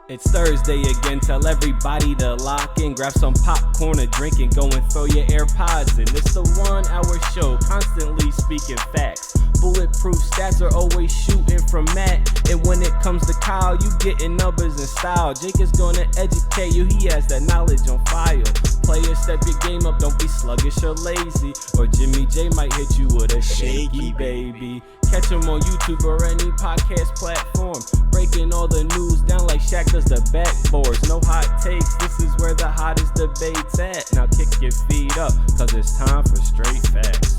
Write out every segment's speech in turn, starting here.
It's Thursday again, tell everybody to lock in, grab some popcorn, a drink, and go and throw your AirPods in. It's the 1 hour show, constantly speaking facts. Bulletproof stats are always shooting from Matt. And when it comes to Kyle, you getting numbers and style. Jake is gonna educate you, he has that knowledge on file. Players, step your game up, don't be sluggish or lazy. Or Jimmy J might hit you with a shaky baby. Catch him on YouTube or any podcast platform. Breaking all the news down like Shaq does the backboards. No hot takes, this is where the hottest debate's at. Now kick your feet up, cause it's time for straight facts.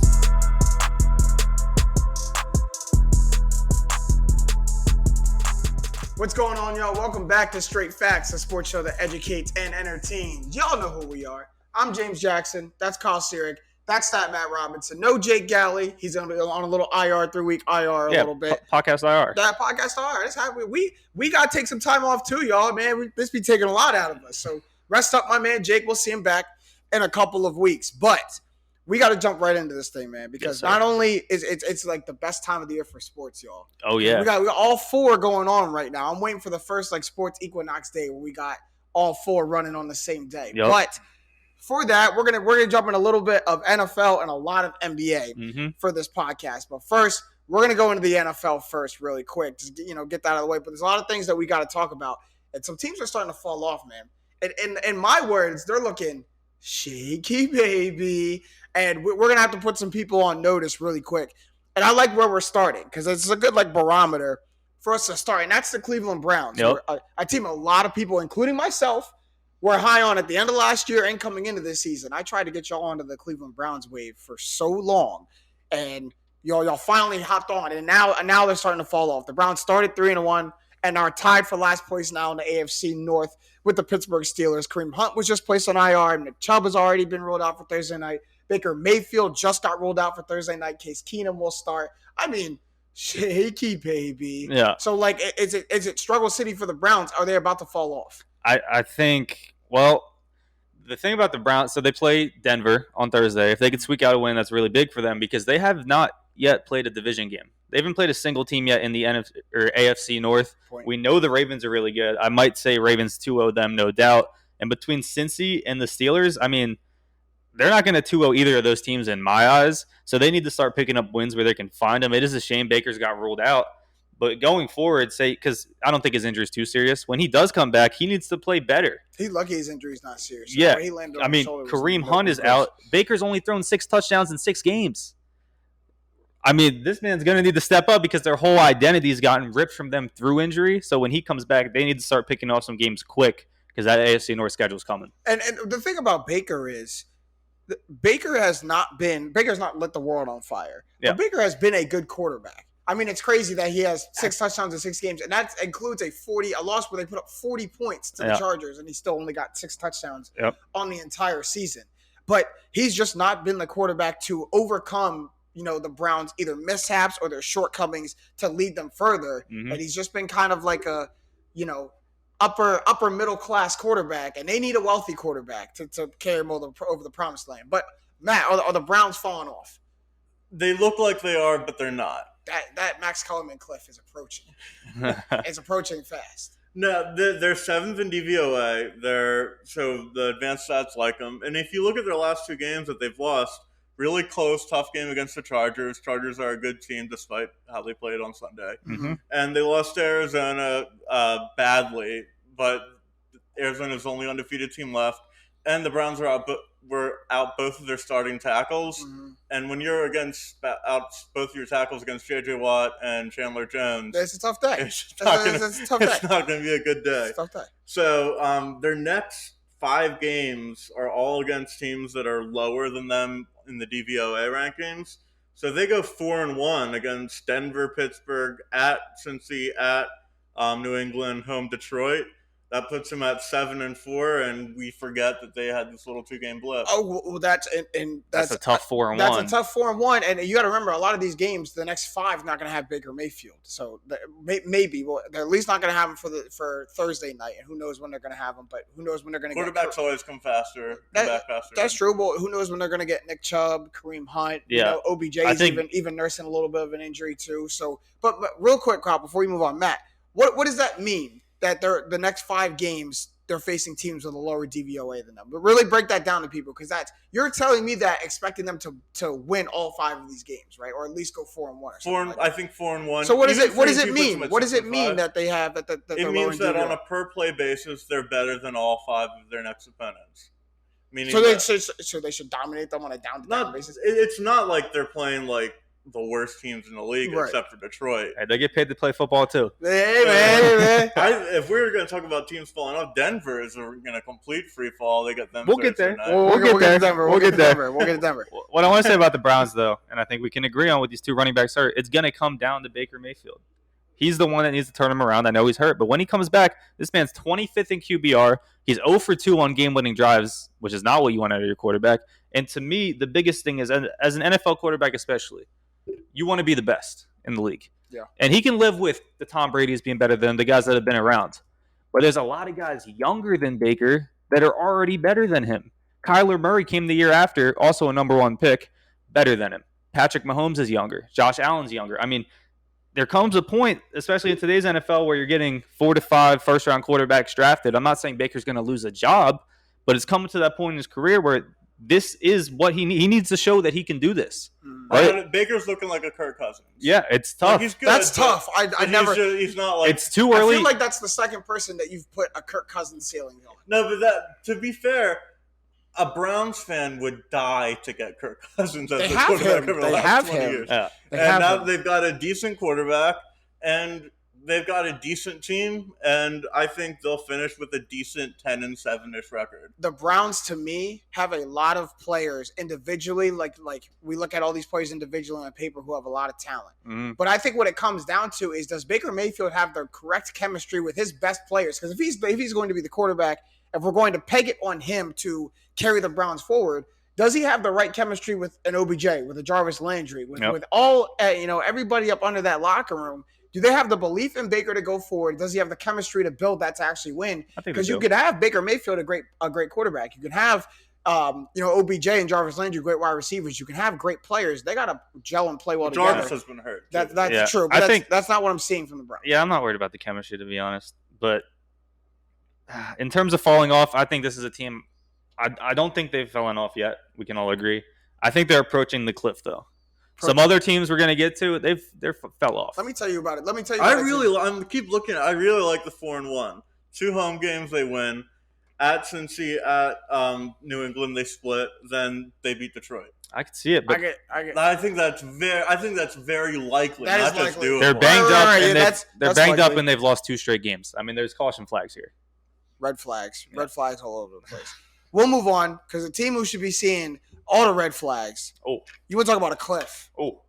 What's going on, y'all? Welcome back to Straight Facts, a sports show that educates and entertains. Y'all know who we are. I'm James Jackson. That's Kyle Searick. That's that Matt Robinson. No Jake Galley. He's on a little IR, 3-week IR a little bit. Podcast IR. That podcast IR. That's how we got to take some time off too, y'all. Man, this be taking a lot out of us. So rest up, my man Jake. We'll see him back in a couple of weeks. But we got to jump right into this thing, man, because not only is it's like the best time of the year for sports, y'all. Oh yeah. We got all four going on right now. I'm waiting for the first sports equinox day where we got all four running on the same day. Yep. But for that, we're gonna jump in a little bit of NFL and a lot of NBA for this podcast. But first, we're gonna go into the NFL first, really quick, just get that out of the way. But there's a lot of things that we got to talk about, and some teams are starting to fall off, man. And in my words, they're looking shaky, baby. And we're gonna have to put some people on notice really quick. And I like where we're starting because it's a good barometer for us to start, and that's the Cleveland Browns. Yep. A team a lot of people, including myself, were high on at the end of last year and coming into this season. I tried to get y'all onto the Cleveland Browns wave for so long, and y'all finally hopped on, and now they're starting to fall off. The Browns started 3-1 and are tied for last place now in the AFC North with the Pittsburgh Steelers. Kareem Hunt was just placed on IR, and Nick Chubb has already been ruled out for Thursday night. Baker Mayfield just got ruled out for Thursday night. Case Keenum will start. I mean, shaky, baby. Yeah. So, is it struggle city for the Browns? Are they about to fall off? I think, well, the thing about the Browns, so they play Denver on Thursday. If they could squeak out a win, that's really big for them because they have not yet played a division game. They haven't played a single team yet in the AFC North. We know the Ravens are really good. I might say Ravens 2-0 them, no doubt. And between Cincy and the Steelers, I mean, they're not going to 2-0 either of those teams in my eyes, so they need to start picking up wins where they can find them. It is a shame Baker's got ruled out, but going forward, because I don't think his injury is too serious. When he does come back, he needs to play better. He's lucky his injury is not serious. Yeah, Kareem Hunt is out. Baker's only thrown 6 touchdowns in 6 games. I mean, this man's going to need to step up because their whole identity has gotten ripped from them through injury. So when he comes back, they need to start picking off some games quick because that AFC North schedule is coming. And the thing about Baker is, Baker has not lit the world on fire. Yeah. But Baker has been a good quarterback. I mean, it's crazy that he has 6 touchdowns in 6 games, and that includes a loss where they put up 40 points to the Chargers, and he still only got 6 touchdowns on the entire season. But he's just not been the quarterback to overcome, the Browns' either mishaps or their shortcomings to lead them further. And he's just been kind of like a, upper middle class quarterback, and they need a wealthy quarterback to carry them over the promised land. But Matt, are the Browns falling off? They look like they are, but they're not. That Max Kellerman cliff is approaching. It's approaching fast. No, they're 7th in DVOA. So the advanced stats like them. And if you look at their last 2 games that they've lost, really close, tough game against the Chargers. Chargers are a good team despite how they played on Sunday. And they lost to Arizona badly, but Arizona's only undefeated team left. And the Browns were out both of their starting tackles. And when you're out both of your tackles against J.J. Watt and Chandler Jones, it's a tough day. It's not going to be a good day. It's a tough day. So their next 5 games are all against teams that are lower than them in the DVOA rankings. So they go 4-1 against Denver, Pittsburgh, at Cincy, at New England, home Detroit. That puts them at 7-4, and we forget that they had this little 2-game blip. Oh, well, that's a tough 4-1. That's a tough 4-1, and you got to remember a lot of these games, the next 5 not going to have Baker Mayfield. So maybe they're at least not going to have him for Thursday night, and who knows when they're going to have him? But who knows when they're going to get quarterbacks always come faster. Back faster. That's true, but who knows when they're going to get Nick Chubb, Kareem Hunt? OBJ is even nursing a little bit of an injury too. So, but real quick, Kyle, before we move on, Matt, what does that mean? that the next 5 games they're facing teams with a lower DVOA than them. But really break that down to people, because you're telling me that expecting them to win all 5 of these games, right? Or at least go 4-1. I think 4-1. So what does it mean? What does it mean that they have that it means that on a per play basis, they're better than all 5 of their next opponents. Meaning so they should dominate them on a down-to-down basis. It's not like they're playing like the worst teams in the league, except for Detroit. Hey, they get paid to play football too. Hey man. If we were going to talk about teams falling off, Denver is going to complete free fall. They got them. We'll get there. We'll get to Denver. We'll get to Denver. What I want to say about the Browns, though, and I think we can agree on what these 2 running backs are, it's going to come down to Baker Mayfield. He's the one that needs to turn him around. I know he's hurt, but when he comes back, this man's 25th in QBR. He's 0 for 2 on game-winning drives, which is not what you want out of your quarterback. And to me, the biggest thing is, as an NFL quarterback especially, you want to be the best in the league. Yeah. And he can live with the Tom Brady's being better than the guys that have been around. But there's a lot of guys younger than Baker that are already better than him. Kyler Murray came the year after, also a number 1 pick, better than him. Patrick Mahomes is younger. Josh Allen's younger. I mean, there comes a point, especially in today's NFL, where you're getting 4 to 5 first-round quarterbacks drafted. I'm not saying Baker's going to lose a job, but it's coming to that point in his career where this is what he needs to show that he can do this. Right? Baker's looking like a Kirk Cousins. Yeah, it's tough. Like, he's good, that's tough. He's not like. It's too early. I feel like that's the second person that you've put a Kirk Cousins ceiling on. No, but to be fair, a Browns fan would die to get Kirk Cousins as the quarterback over the last 20 years. Yeah. And now they've got a decent quarterback, and they've got a decent team, and I think they'll finish with a decent 10-7-ish record. The Browns, to me, have a lot of players individually, like we look at all these players individually on paper who have a lot of talent. Mm-hmm. But I think what it comes down to is, does Baker Mayfield have the correct chemistry with his best players? Because if he's going to be the quarterback, if we're going to peg it on him to carry the Browns forward, does he have the right chemistry with an OBJ, with a Jarvis Landry, with all everybody up under that locker room? Do they have the belief in Baker to go forward? Does he have the chemistry to build that to actually win? Because you could have Baker Mayfield, a great quarterback. You can have OBJ and Jarvis Landry, great wide receivers. You can have great players. They got to gel and play well together. Jarvis has been hurt. That's true. But that's not what I'm seeing from the Browns. Yeah, I'm not worried about the chemistry, to be honest. But in terms of falling off, I think this is a team. I don't think they've fallen off yet. We can all agree. I think they're approaching the cliff, though. Some other teams we're going to get to, they fell off. Let me tell you about it. I really like the 4-1. 2 home games they win. At Cincy, at New England they split. Then they beat Detroit. I could see it, but I think that's very likely. That not is just likely. doable. They're banged up, and they're banged up, likely. and they've lost 2 straight games. I mean, there's caution flags here. Red flags all over the place. We'll move on, because the team who should be seeing all the red flags. Oh, you want to talk about a cliff? Oh,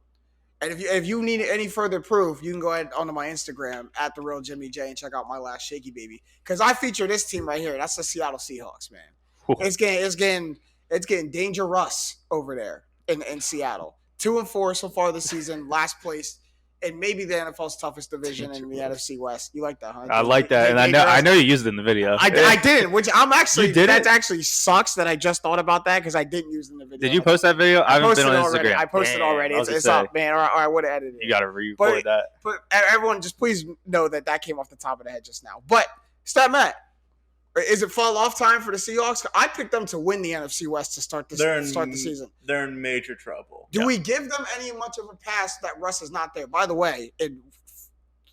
and if you need any further proof, you can go ahead onto my Instagram at @TheRealJimmyJ and check out my last shaky baby, because I feature this team right here. That's the Seattle Seahawks, man. Oh. It's getting dangerous over there in Seattle. 2-4 so far this season, last place. And maybe the NFL's toughest division in the NFC West. You like that, huh? I like that, and I know you used it in the video. I didn't, which I'm actually. That actually sucks that I just thought about that, because I didn't use it in the video. Did you post that video? I haven't been on Instagram. I posted already. It's up, man. Or I would have edited it. You got to re-record that. But everyone, just please know that came off the top of the head just now. But Stat Matt, is it fall off time for the Seahawks? I picked them to win the NFC West to start the season. They're in major trouble. Do we give them any much of a pass that Russ is not there? By the way, in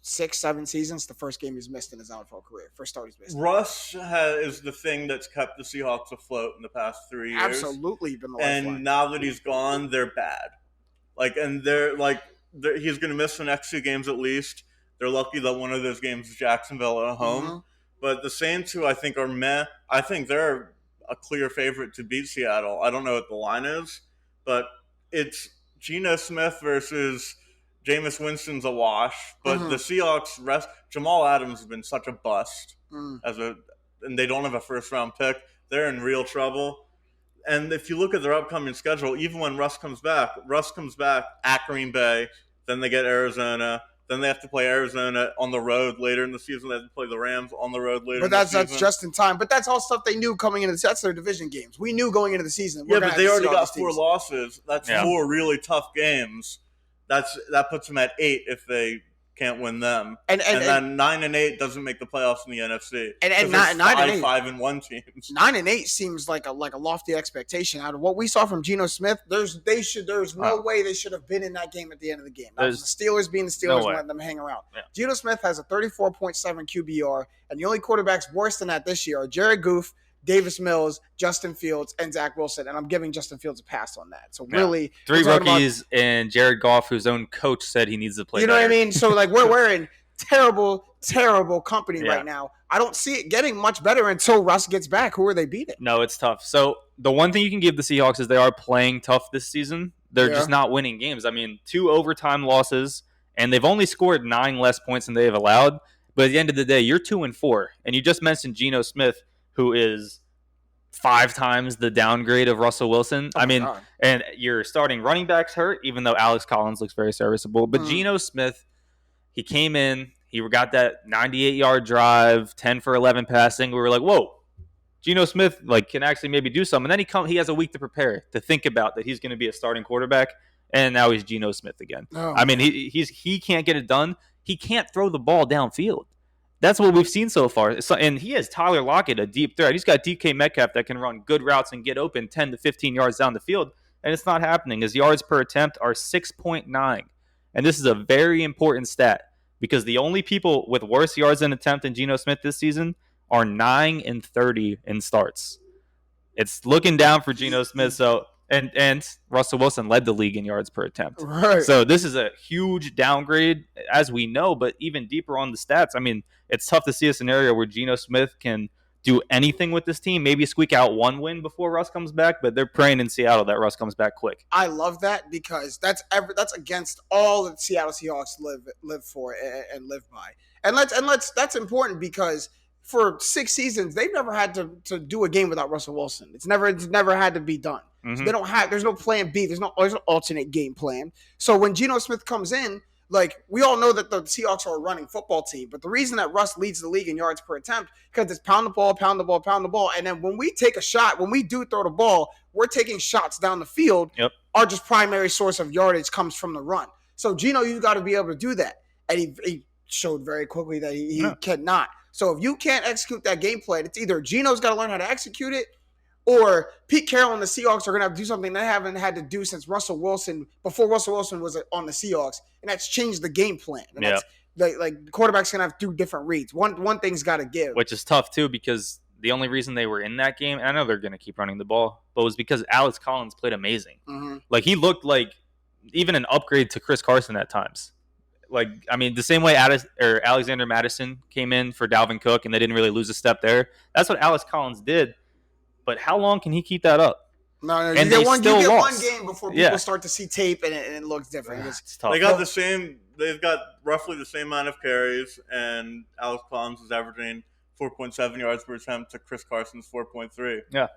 6-7 seasons, the first game he's missed in his NFL career. First start he's missed. Russ is the thing that's kept the Seahawks afloat in the past 3 years. Absolutely been the lifeline. And now that he's gone, they're bad. He's going to miss the next 2 games at least. They're lucky that one of those games is Jacksonville at home. Mm-hmm. But the Saints, who I think are meh, I think they're a clear favorite to beat Seattle. I don't know what the line is, but it's Geno Smith versus Jameis Winston's a wash. But the Seahawks Jamal Adams has been such a bust and they don't have a first-round pick. They're in real trouble. And if you look at their upcoming schedule, even when Russ comes back at Green Bay, then they get Arizona. Then they have to play Arizona on the road later in the season. They have to play the Rams on the road later in the season. But that's just in time. But that's all stuff they knew coming into that's their division games. We knew going into the season. Yeah, but they already got 4 losses. That's 4 really tough games. That puts them at 8 if they can't win them. And then 9-8 doesn't make the playoffs in the NFC. And 9-8, 5-1 teams. 9-8 seems like a lofty expectation. Out of what we saw from Geno Smith, there's no way they should have been in that game at the end of the game. That was the Steelers being the Steelers and letting them hang around. Yeah. Geno Smith has a 34.7 QBR, and the only quarterbacks worse than that this year are Jared Goff, Davis Mills, Justin Fields, and Zach Wilson, and I'm giving Justin Fields a pass on that. So really, 3 rookies and Jared Goff, whose own coach said he needs to play. You know better. what I mean? So like we're in terrible company right now. I don't see it getting much better until Russ gets back. Who are they beating? No, it's tough. So the one thing you can give the Seahawks is they are playing tough this season. They're just not winning games. I mean, 2 overtime losses, and they've only scored 9 less points than they've allowed. But at the end of the day, you're 2-4, and you just mentioned Geno Smith, who is 5 times the downgrade of Russell Wilson. And your starting running backs hurt, even though Alex Collins looks very serviceable. But Geno Smith, he came in, he got that 98-yard drive, 10 for 11 passing. We were like, whoa, Geno Smith can actually maybe do something. And then he has a week to prepare, to think about that he's going to be a starting quarterback. And now he's Geno Smith again. He can't get it done. He can't throw the ball downfield. That's what we've seen so far. And he has Tyler Lockett, a deep threat. He's got DK Metcalf that can run good routes and get open 10 to 15 yards down the field. And it's not happening. His yards per attempt are 6.9. And this is a very important stat because the only people with worse yards in attempt than Geno Smith this season are 9 and 30 in starts. It's looking down for Geno Smith. So and Russell Wilson led the league in yards per attempt. Right. So this is a huge downgrade, as we know, but even deeper on the stats. I mean, it's tough to see a scenario where Geno Smith can do anything with this team, maybe squeak out 1 win before Russ comes back, but they're praying in Seattle that Russ comes back quick. I love that because that's against all that Seattle Seahawks live for and live by. And that's important because for 6 seasons they've never had to do a game without Russell Wilson. It's never had to be done. Mm-hmm. So there's no plan B. There's no alternate game plan. So when Geno Smith comes in, we all know that the Seahawks are a running football team, but the reason that Russ leads the league in yards per attempt because it's pound the ball, and then when we take a shot, when we do throw the ball, we're taking shots down the field. Yep. Our just primary source of yardage comes from the run. So Geno, you've got to be able to do that, and he showed very quickly that he cannot. So if you can't execute that game plan, it's either Geno's got to learn how to execute it, or Pete Carroll and the Seahawks are going to have to do something they haven't had to do since before Russell Wilson was on the Seahawks, and that's changed the game plan. And that's quarterback's going to have to do different reads. One thing's got to give. Which is tough, too, because the only reason they were in that game, and I know they're going to keep running the ball, but it was because Alex Collins played amazing. Mm-hmm. He looked like even an upgrade to Chris Carson at times. The same way Alexander Madison came in for Dalvin Cook, and they didn't really lose a step there. That's what Alex Collins did. But how long can he keep that up? No, and you get one game before people start to see tape and it looks different. It's tough. They've got roughly the same amount of carries, and Alex Collins is averaging 4.7 yards per attempt to Chris Carson's 4.3. Yeah.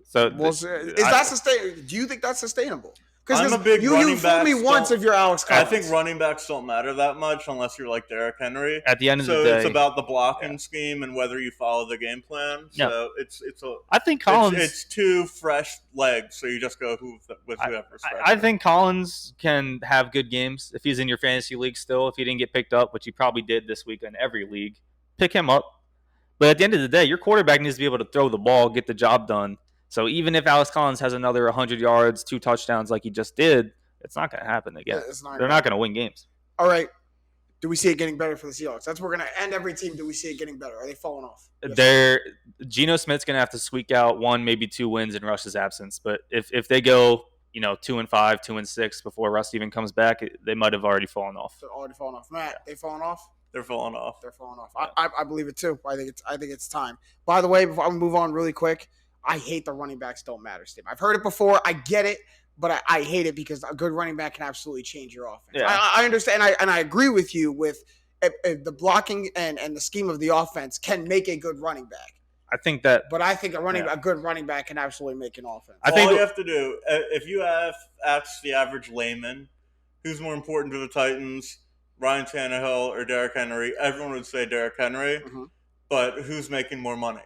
So is that sustainable? Do you think that's sustainable? I'm a big you fooled me once if you're Alex Collins. I think running backs don't matter that much unless you're like Derrick Henry. At the end of the day, so it's about the blocking scheme and whether you follow the game plan. So I think Collins. It's 2 fresh legs, so you just go with whoever's fresh. I think Collins can have good games if he's in your fantasy league still. If he didn't get picked up, which he probably did this week in every league, pick him up. But at the end of the day, your quarterback needs to be able to throw the ball, get the job done. So even if Alex Collins has another 100 yards, 2 touchdowns like he just did, it's not going to happen again. They're not going to win games. All right. Do we see it getting better for the Seahawks? That's where we're going to end every team. Do we see it getting better? Are they falling off? Geno Smith's going to have to squeak out 1, maybe 2 wins in Russ's absence. But if they go 2-5, 2-6 before Russ even comes back, they might have already fallen off. They're already fallen off. Matt, they falling off? They're falling off. Yeah. I believe it too. I think it's time. By the way, before I move on really quick, I hate the running backs don't matter, Steve. I've heard it before. I get it, but I hate it because a good running back can absolutely change your offense. Yeah. I understand, and I agree with you with the blocking and the scheme of the offense can make a good running back. I think that. But I think a good running back can absolutely make an offense. All you have to do, if you ask the average layman, who's more important to the Titans, Ryan Tannehill or Derrick Henry, everyone would say Derrick Henry. Mm-hmm. But who's making more money?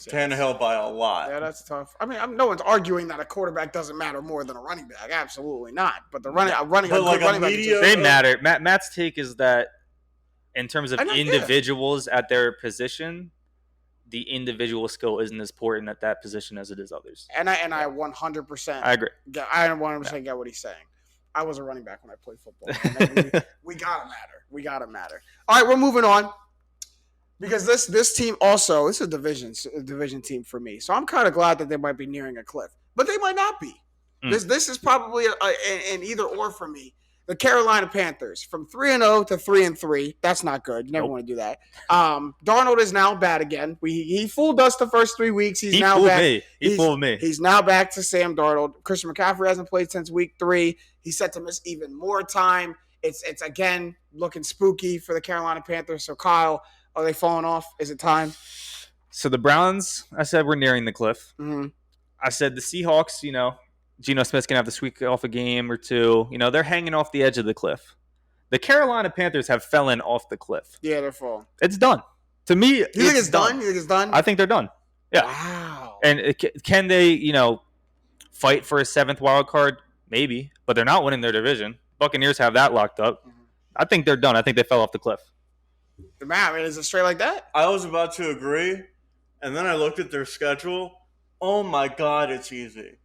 Tannehill by a lot. Yeah, that's tough. I mean, no one's arguing that a quarterback doesn't matter more than a running back. Absolutely not. But But like a running back, mediocre- They matter. Matt's take is that in terms of I know, yeah. individuals at their position, the individual skill isn't as important at that position as it is others. and I 100%. I agree. I 100% get what he's saying. I was a running back when I played football. we gotta matter. We gotta matter. All right, we're moving on because this team also it's a division team for me. So I'm kind of glad that they might be nearing a cliff, but they might not be. This is probably an either or for me. The Carolina Panthers from 3-0 to 3-3. That's not good. You never want to do that. Darnold is now bad again. He fooled us the first 3 weeks. He now back. He fooled me. He's now back to Sam Darnold. Christian McCaffrey hasn't played since week 3. He's set to miss even more time. It's again looking spooky for the Carolina Panthers. So Kyle, are they falling off? Is it time? So the Browns, I said we're nearing the cliff. Mm-hmm. I said the Seahawks, Geno Smith's going to have to squeak off a game or two. They're hanging off the edge of the cliff. The Carolina Panthers have fallen off the cliff. Yeah, they're falling. It's done. To me, You think it's done? You think it's done? I think they're done. Yeah. Wow. And can they, fight for a 7th wild card? Maybe. But they're not winning their division. Buccaneers have that locked up. Mm-hmm. I think they're done. I think they fell off the cliff. Man, is it straight like that? I was about to agree, and then I looked at their schedule. Oh my God, it's easy.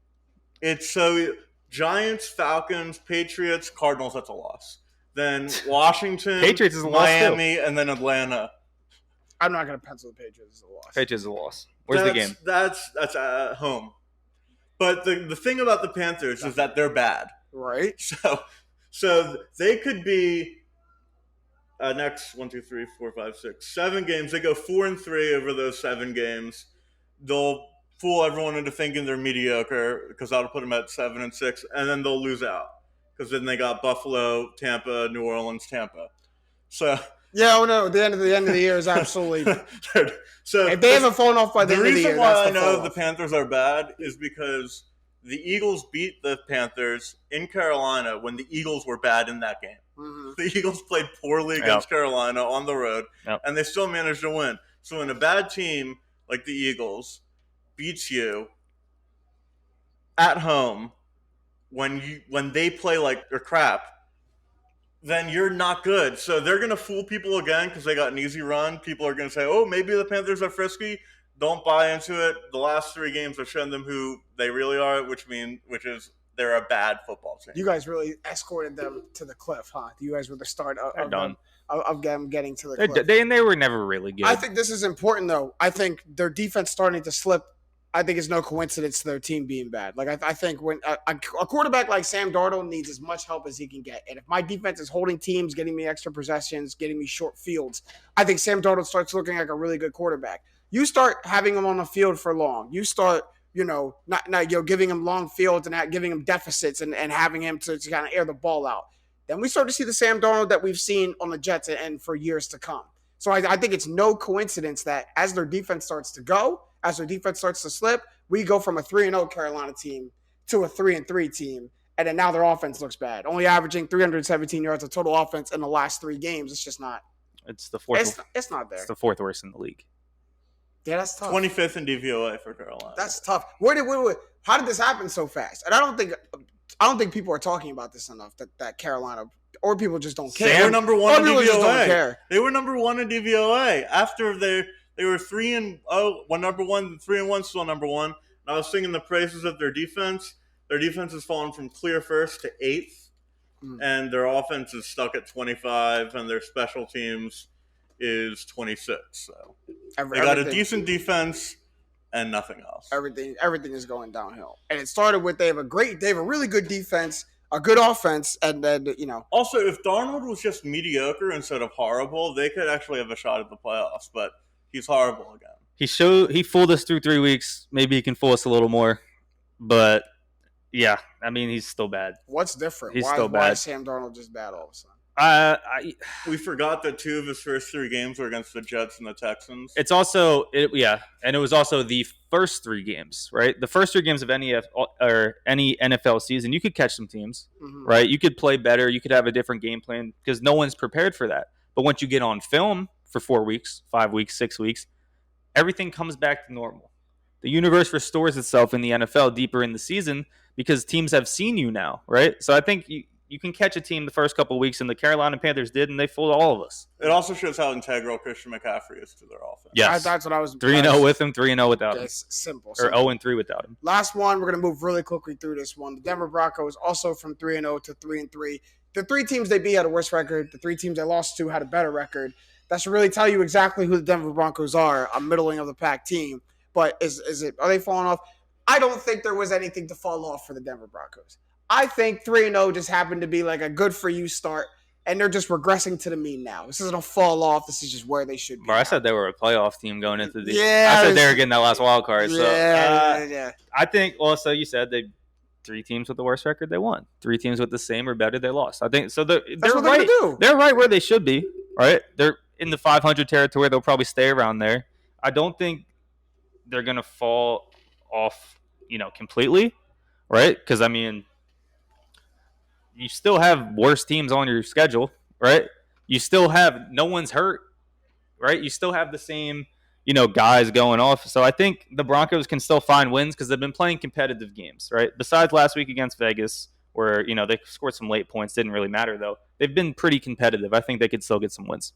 It's so Giants, Falcons, Patriots, Cardinals. That's a loss. Then Washington, Patriots is a loss Miami, and then Atlanta. I'm not going to pencil the Patriots as a loss. Patriots is a loss. Where's the game? That's at home. But the thing about the Panthers is that they're bad. Right. So they could be next 1, 2, 3, 4, 5, 6, 7 games. They go 4-3 over those 7 games. They'll fool everyone into thinking they're mediocre because that'll put them at 7-6, and then they'll lose out because then they got Buffalo, Tampa, New Orleans, Tampa. So yeah, no, the end of the year is absolutely. So if they haven't fallen off by the end of the year, reason why I know the Panthers are bad is because the Eagles beat the Panthers in Carolina when the Eagles were bad in that game. Mm-hmm. The Eagles played poorly against Carolina on the road, and they still managed to win. So when a bad team like the Eagles beats you at home when they play like they're crap, then you're not good. So they're going to fool people again because they got an easy run. People are going to say, oh, maybe the Panthers are frisky. Don't buy into it. The last 3 games have shown them who they really are, which is they're a bad football team. You guys really escorted them to the cliff, huh? You guys were the start of them getting to the cliff. They were never really good. I think this is important, though. I think their defense starting to slip. I think it's no coincidence to their team being bad. Like I think when a quarterback like Sam Darnold needs as much help as he can get, and if my defense is holding teams, getting me extra possessions, getting me short fields, I think Sam Darnold starts looking like a really good quarterback. You start having him on the field for long. You start, not giving him long fields and giving him deficits and having him to kind of air the ball out. Then we start to see the Sam Darnold that we've seen on the Jets and for years to come. So I think it's no coincidence that as their defense starts to go, as their defense starts to slip, we go from a 3-0 Carolina team to a 3-3 team, and then now their offense looks bad. Only averaging 317 yards of total offense in the last 3 games. It's just not. It's the fourth. It's not there. It's the 4th worst in the league. Yeah, that's tough. 25th in DVOA for Carolina. That's tough. How did this happen so fast? And I don't think people are talking about this enough. That Carolina or people just don't care. They were number 1 in DVOA. Just don't care. They were number 1 in DVOA after they were 3-0. Number 1, 3-1, still number 1. And I was singing the praises of their defense. Their defense has fallen from clear first to 8th, and their offense is stuck at 25, and their special teams is 26. So they got a decent defense and nothing else. Everything is going downhill, and it started with they have a really good defense, a good offense, and then Also, if Darnold was just mediocre instead of horrible, they could actually have a shot at the playoffs. But he's horrible again. He fooled us through 3 weeks. Maybe he can fool us a little more, but yeah, I mean he's still bad. What's different? He's still bad. Why is Sam Darnold just bad all of a sudden? We forgot that 2 of his first 3 games were against the Jets and the Texans. It's also and it was also the first 3 games, right? The first 3 games of any NFL season, you could catch some teams, right? You could play better, you could have a different game plan because no one's prepared for that. But once you get on film for 4 weeks, 5 weeks, 6 weeks, everything comes back to normal. The universe restores itself in the NFL deeper in the season because teams have seen you now, right? So I think you can catch a team the first couple of weeks, and the Carolina Panthers did, and they fooled all of us. It also shows how integral Christian McCaffrey is to their offense. Yes. That's what I was. 3-0 with him, 3-0 without him. It's simple. Or 0-3 without him. Last one, we're going to move really quickly through this one. The Denver Broncos also from 3-0 to 3-3. The 3 teams they beat had a worse record. The 3 teams they lost to had a better record. That should really tell you exactly who the Denver Broncos are, a middling of the pack team. But are they falling off? I don't think there was anything to fall off for the Denver Broncos. I think 3-0 just happened to be like a good for you start, and they're just regressing to the mean now. This isn't a fall off. This is just where they should be. Bro, I said they were a playoff team going into the. Yeah, I said they were getting that last wild card. So yeah. I think. Well, so you said 3 teams with the worst record they won. 3 teams with the same or better they lost. I think so. They're right. They're right where they should be. Right. They're in the 500 territory. They'll probably stay around there. I don't think they're gonna fall off, completely. Right. Because I mean, you still have worse teams on your schedule, right? You still have no one's hurt, right? You still have the same, guys going off. So I think the Broncos can still find wins because they've been playing competitive games, right? Besides last week against Vegas, where they scored some late points, didn't really matter though. They've been pretty competitive. I think they could still get some wins.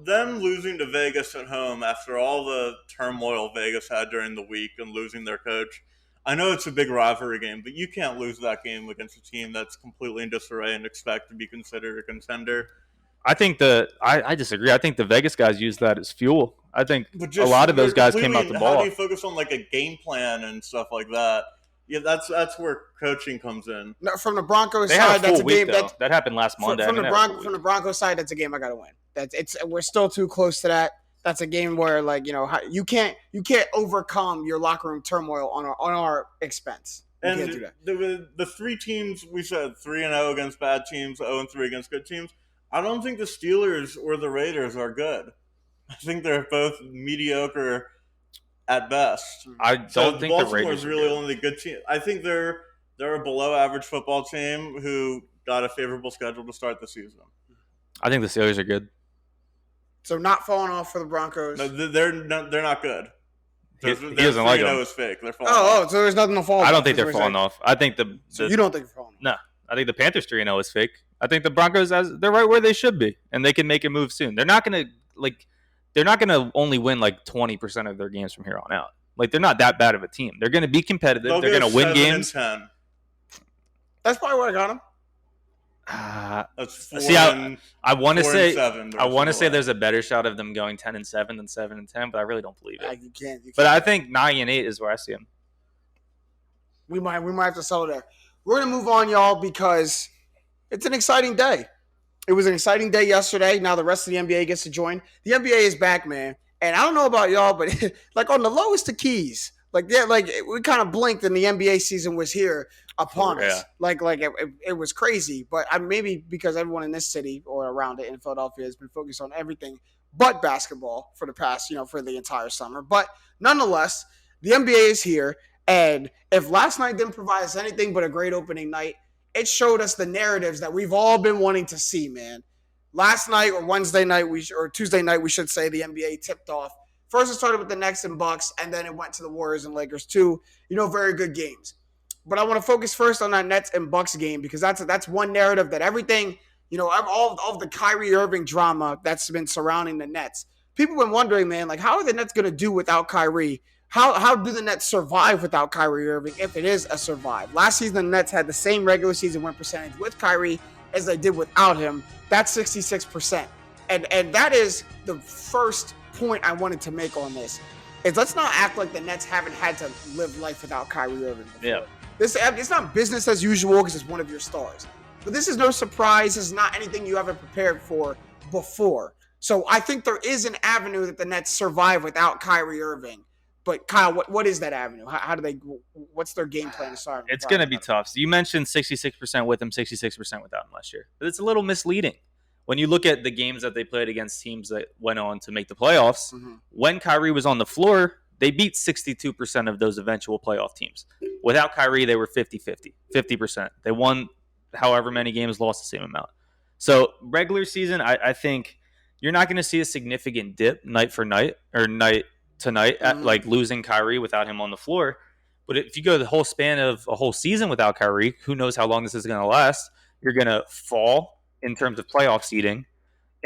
Them losing to Vegas at home after all the turmoil Vegas had during the week and losing their coach. I know it's a big rivalry game, but you can't lose that game against a team that's completely in disarray and expect to be considered a contender. I think I disagree. I think the Vegas guys use that as fuel. I think a lot of those guys came out the ball. How do you focus on like a game plan and stuff like that? Yeah, that's where coaching comes in. No, from the Broncos they side, had a full that's a week, game that happened last Monday. From the Broncos side, that's a game I got to win. We're still too close to that. That's a game where, you can't overcome your locker room turmoil on our expense. You and can't do that. The 3 teams we said 3-0 against bad teams, 0-3 against good teams. I don't think the Steelers or the Raiders are good. I think they're both mediocre at best. I don't think the Raiders Baltimore's really only the good team. I think they're a below average football team who got a favorable schedule to start the season. I think the Steelers are good. So not falling off for the Broncos. No, they're not good. He doesn't like them. Is fake. They're falling off. So there's nothing to fall off. I don't think they're falling off. I think So you don't think they're falling off? No. I think the Panthers 3-0 is fake. I think the Broncos, they're right where they should be, and they can make a move soon. They're not gonna only win 20% of their games from here on out. They're not that bad of a team. They're gonna be competitive. They're gonna win games. That's probably where I got them. That's 4 I want to say 7 there's a better shot of them going 10-7 than 7-10, but I really don't believe it. You can't. But I think 9-8 is where I see them. We might have to settle there. We're gonna move on, y'all, because it's an exciting day. It was an exciting day yesterday. Now the rest of the NBA gets to join. The NBA is back, man. And I don't know about y'all, but on the lowest of keys, we kind of blinked and the NBA season was here upon us. It was crazy. But maybe because everyone in this city or around it in Philadelphia has been focused on everything but basketball for the past, for the entire summer. But nonetheless, the NBA is here. And if last night didn't provide us anything but a great opening night, it showed us the narratives that we've all been wanting to see, man. Last night or Wednesday night, or Tuesday night, we should say, the NBA tipped off. First, it started with the Nets and Bucks, and then it went to the Warriors and Lakers, too. Very good games. But I want to focus first on that Nets and Bucks game because that's one narrative that everything, all of the Kyrie Irving drama that's been surrounding the Nets. People have been wondering, man, how are the Nets going to do without Kyrie? How do the Nets survive without Kyrie Irving if it is a survive? Last season, the Nets had the same regular season win percentage with Kyrie as they did without him. That's 66%. And that is the first point I wanted to make on this. Is let's not act like the Nets haven't had to live life without Kyrie Irving before. Yeah. It's not business as usual because it's one of your stars. But this is no surprise. This is not anything you haven't prepared for before. So I think there is an avenue that the Nets survive without Kyrie Irving. But Kyle, what is that avenue? How do they? What's their game plan to start? It's going to be tough. So you mentioned 66% with him, 66% without him last year. But it's a little misleading. When you look at the games that they played against teams that went on to make the playoffs, when Kyrie was on the floor, they beat 62% of those eventual playoff teams. Without Kyrie, they were 50-50, 50%. They won however many games, lost the same amount. So regular season, I think you're not going to see a significant dip night for night or night tonight, like losing Kyrie without him on the floor. But if you go the whole span of a whole season without Kyrie, who knows how long this is going to last? You're going to fall in terms of playoff seeding.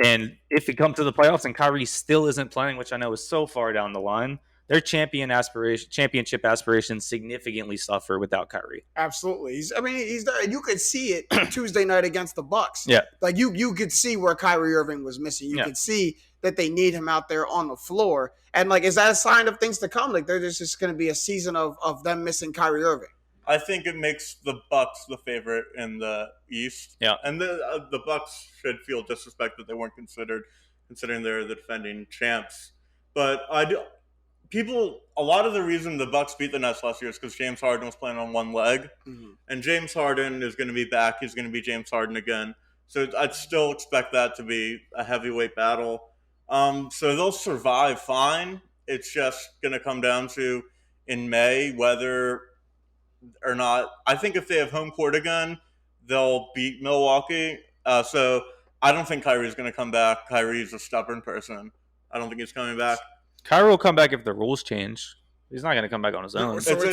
And if it comes to the playoffs and Kyrie still isn't playing, which I know is so far down the line, their championship aspirations significantly suffer without Kyrie. Absolutely. He's there. You could see it Tuesday night against the Bucks. Yeah. Like you could see where Kyrie Irving was missing. You could see that they need him out there on the floor. And like, is that a sign of things to come? Like there's just going to be a season of them missing Kyrie Irving. I think it makes the Bucks the favorite in the East. Yeah. And the Bucks should feel disrespected they weren't considering they're the defending champs. But a lot of the reason the Bucks beat the Nets last year is because James Harden was playing on one leg. Mm-hmm. And James Harden is going to be back. He's going to be James Harden again. So I'd still expect that to be a heavyweight battle. So they'll survive fine. It's just going to come down to in May whether or not. I think if they have home court again, they'll beat Milwaukee. So I don't think Kyrie's going to come back. Kyrie's a stubborn person. I don't think he's coming back. Kyrie will come back if the rules change. He's not going to come back on his own. It's Kyrie.